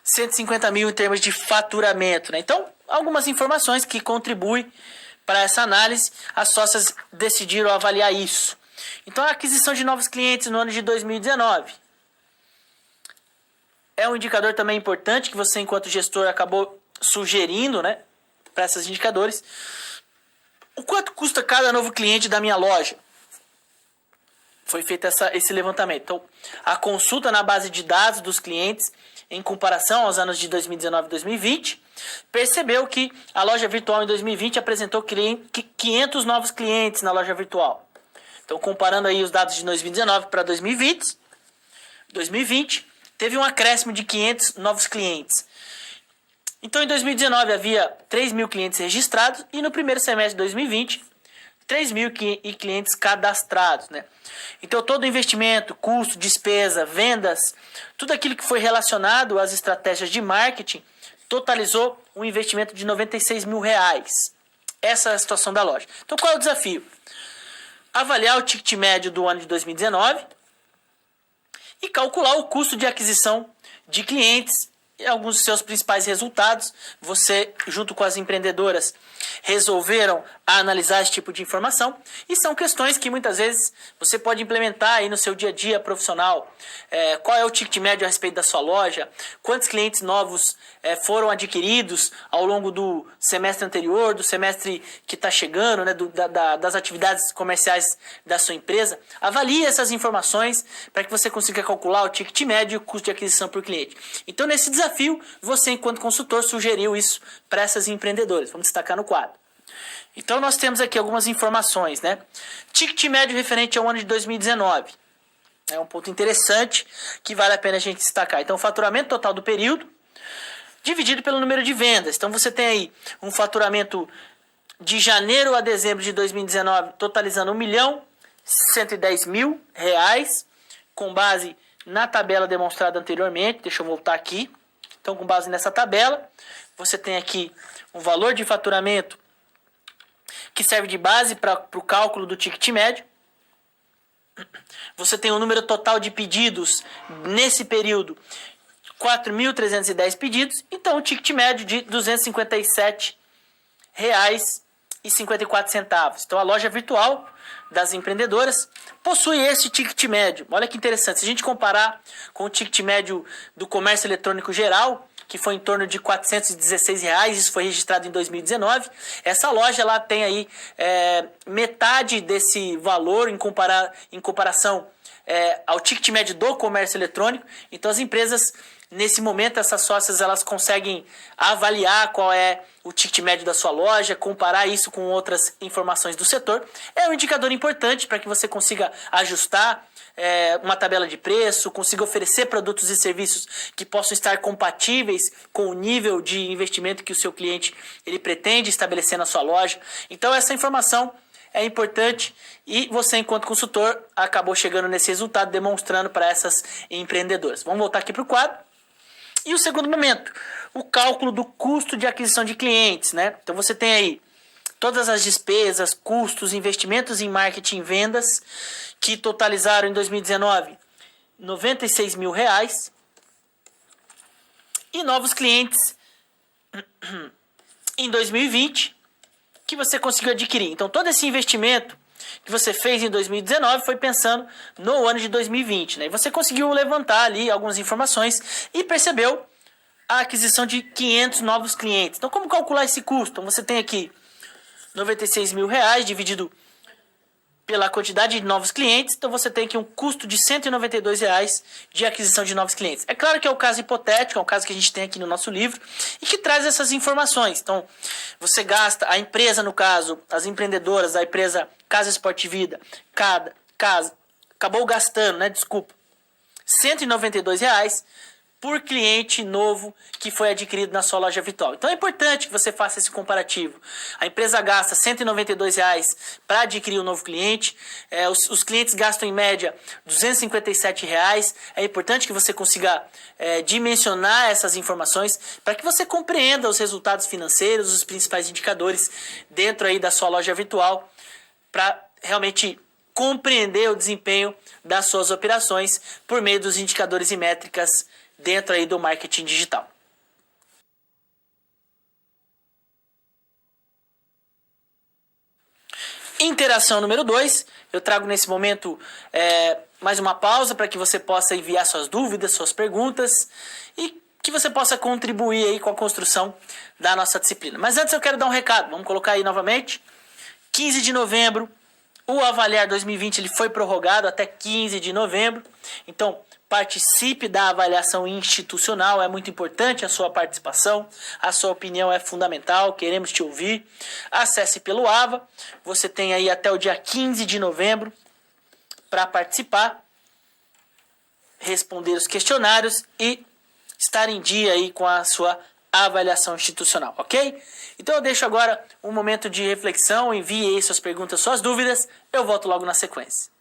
150 mil em termos de faturamento, né? Então, algumas informações que contribuem para essa análise. As sócias decidiram avaliar isso. Então, a aquisição de novos clientes no ano de 2019 é um indicador também importante que você, enquanto gestor, acabou sugerindo, né, para esses indicadores. O quanto custa cada novo cliente da minha loja? Foi feito esse levantamento. Então, a consulta na base de dados dos clientes em comparação aos anos de 2019 e 2020, percebeu que a loja virtual em 2020 apresentou 500 novos clientes na loja virtual. Então, comparando aí os dados de 2019 para 2020, teve um acréscimo de 500 novos clientes. Então, em 2019 havia 3 mil clientes registrados e no primeiro semestre de 2020, 3 mil clientes cadastrados, né? Então, todo o investimento, custo, despesa, vendas, tudo aquilo que foi relacionado às estratégias de marketing, totalizou um investimento de R$96 mil. Essa é a situação da loja. Então, qual é o desafio? Avaliar o ticket médio do ano de 2019 e calcular o custo de aquisição de clientes e alguns dos seus principais resultados. Você, junto com as empreendedoras, resolveram analisar esse tipo de informação e são questões que muitas vezes você pode implementar aí no seu dia a dia profissional. Qual é o ticket médio a respeito da sua loja? Quantos clientes novos foram adquiridos ao longo do semestre anterior, do semestre que está chegando, né, das atividades comerciais da sua empresa? Avalie essas informações para que você consiga calcular o ticket médio e o custo de aquisição por cliente. Então, nesse desafio, você, enquanto consultor, sugeriu isso para essas empreendedoras. Vamos destacar no quadro. Então, nós temos aqui algumas informações, né? Ticket médio referente ao ano de 2019. É um ponto interessante que vale a pena a gente destacar. Então, o faturamento total do período dividido pelo número de vendas. Então você tem aí um faturamento de janeiro a dezembro de 2019 totalizando R$ 1.110.000, com base na tabela demonstrada anteriormente. Deixa eu voltar aqui. Então, com base nessa tabela, você tem aqui um valor de faturamento que serve de base para o cálculo do ticket médio. Você tem o número total de pedidos nesse período, 4.310 pedidos. Então, o ticket médio de R$ 257,54. Então, a loja virtual das empreendedoras possui esse ticket médio. Olha que interessante. Se a gente comparar com o ticket médio do comércio eletrônico geral, que foi em torno de R$ 416, isso foi registrado em 2019. Essa loja ela tem aí metade desse valor em comparação ao ticket médio do comércio eletrônico. Então as empresas, nesse momento, essas sócias elas conseguem avaliar qual é o ticket médio da sua loja, comparar isso com outras informações do setor. É um indicador importante para que você consiga ajustar uma tabela de preço, consiga oferecer produtos e serviços que possam estar compatíveis com o nível de investimento que o seu cliente ele pretende estabelecer na sua loja. Então essa informação é importante e você, enquanto consultor, acabou chegando nesse resultado, demonstrando para essas empreendedoras. Vamos voltar aqui para o quadro. E o segundo momento, o cálculo do custo de aquisição de clientes, né? Então você tem aí todas as despesas, custos, investimentos em marketing e vendas, que totalizaram em 2019 R$ 96.000, e novos clientes em 2020 que você conseguiu adquirir. Então todo esse investimento que você fez em 2019 foi pensando no ano de 2020, né? E você conseguiu levantar ali algumas informações e percebeu a aquisição de 500 novos clientes. Então como calcular esse custo? Então, você tem aqui R$ 96.000 dividido pela quantidade de novos clientes. Então você tem aqui um custo de R$ 192 de aquisição de novos clientes. É claro que é o caso hipotético, é o caso que a gente tem aqui no nosso livro e que traz essas informações. Então você gasta, a empresa no caso, as empreendedoras, a empresa Casa Esporte Vida, acabou gastando, R$ 192 por cliente novo que foi adquirido na sua loja virtual. Então é importante que você faça esse comparativo. A empresa gasta R$ 192 para adquirir um novo cliente, os clientes gastam em média R$ 257. É importante que você consiga dimensionar essas informações para que você compreenda os resultados financeiros, os principais indicadores dentro aí da sua loja virtual, para realmente compreender o desempenho das suas operações por meio dos indicadores e métricas dentro aí do marketing digital. Interação número 2, eu trago nesse momento mais uma pausa para que você possa enviar suas dúvidas, suas perguntas e que você possa contribuir aí com a construção da nossa disciplina. Mas antes eu quero dar um recado, vamos colocar aí novamente, 15 de novembro, o Avaliar 2020 ele foi prorrogado até 15 de novembro, então participe da avaliação institucional, é muito importante a sua participação, a sua opinião é fundamental, queremos te ouvir. Acesse pelo AVA, você tem aí até o dia 15 de novembro para participar, responder os questionários e estar em dia aí com a sua avaliação institucional, ok? Então eu deixo agora um momento de reflexão, envie aí suas perguntas, suas dúvidas, eu volto logo na sequência.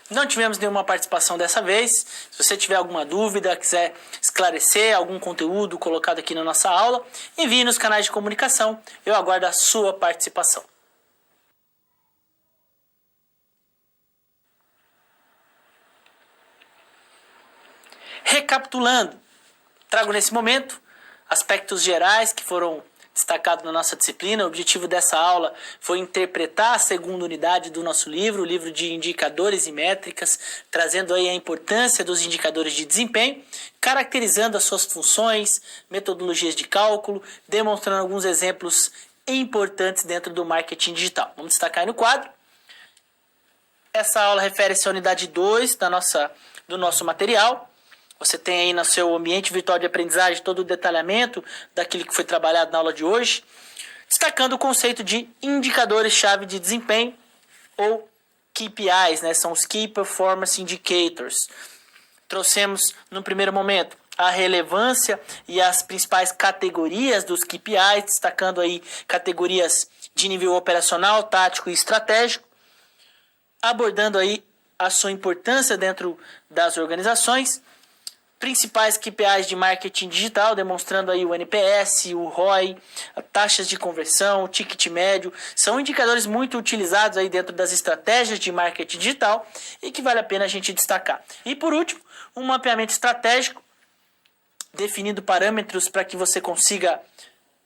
Não tivemos nenhuma participação dessa vez. Se você tiver alguma dúvida, quiser esclarecer algum conteúdo colocado aqui na nossa aula, envie nos canais de comunicação. Eu aguardo a sua participação. Recapitulando, trago nesse momento aspectos gerais que foram destacados na nossa disciplina. O objetivo dessa aula foi interpretar a segunda unidade do nosso livro, o livro de indicadores e métricas, trazendo aí a importância dos indicadores de desempenho, caracterizando as suas funções, metodologias de cálculo, demonstrando alguns exemplos importantes dentro do marketing digital. Vamos destacar aí no quadro. Essa aula refere-se à unidade 2 do nosso material. Você tem aí no seu ambiente virtual de aprendizagem todo o detalhamento daquilo que foi trabalhado na aula de hoje, destacando o conceito de indicadores-chave de desempenho, ou KPIs, né? São os Key Performance Indicators. Trouxemos, no primeiro momento, a relevância e as principais categorias dos KPIs, destacando aí categorias de nível operacional, tático e estratégico, abordando aí a sua importância dentro das organizações, principais KPIs de marketing digital, demonstrando aí o NPS, o ROI, taxas de conversão, o ticket médio, são indicadores muito utilizados aí dentro das estratégias de marketing digital e que vale a pena a gente destacar. E por último, um mapeamento estratégico, definindo parâmetros para que você consiga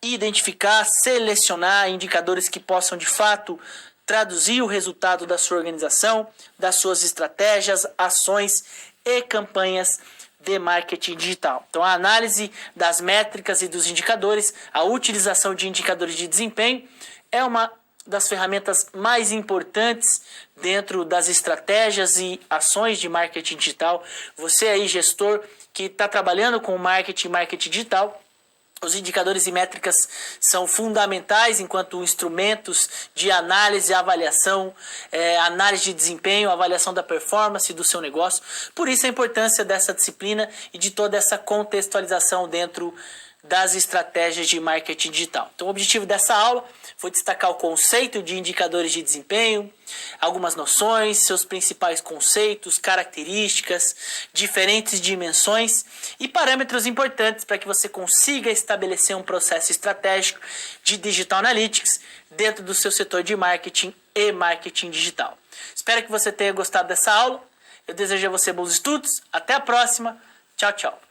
identificar, selecionar indicadores que possam de fato traduzir o resultado da sua organização, das suas estratégias, ações e campanhas de marketing digital. Então, a análise das métricas e dos indicadores, a utilização de indicadores de desempenho é uma das ferramentas mais importantes dentro das estratégias e ações de marketing digital. Você aí, gestor, que está trabalhando com marketing digital, os indicadores e métricas são fundamentais enquanto instrumentos de análise e avaliação, análise de desempenho, avaliação da performance do seu negócio. Por isso a importância dessa disciplina e de toda essa contextualização dentro das estratégias de marketing digital. Então, o objetivo dessa aula foi destacar o conceito de indicadores de desempenho, algumas noções, seus principais conceitos, características, diferentes dimensões e parâmetros importantes para que você consiga estabelecer um processo estratégico de Digital Analytics dentro do seu setor de marketing e marketing digital. Espero que você tenha gostado dessa aula. Eu desejo a você bons estudos. Até a próxima. Tchau, tchau.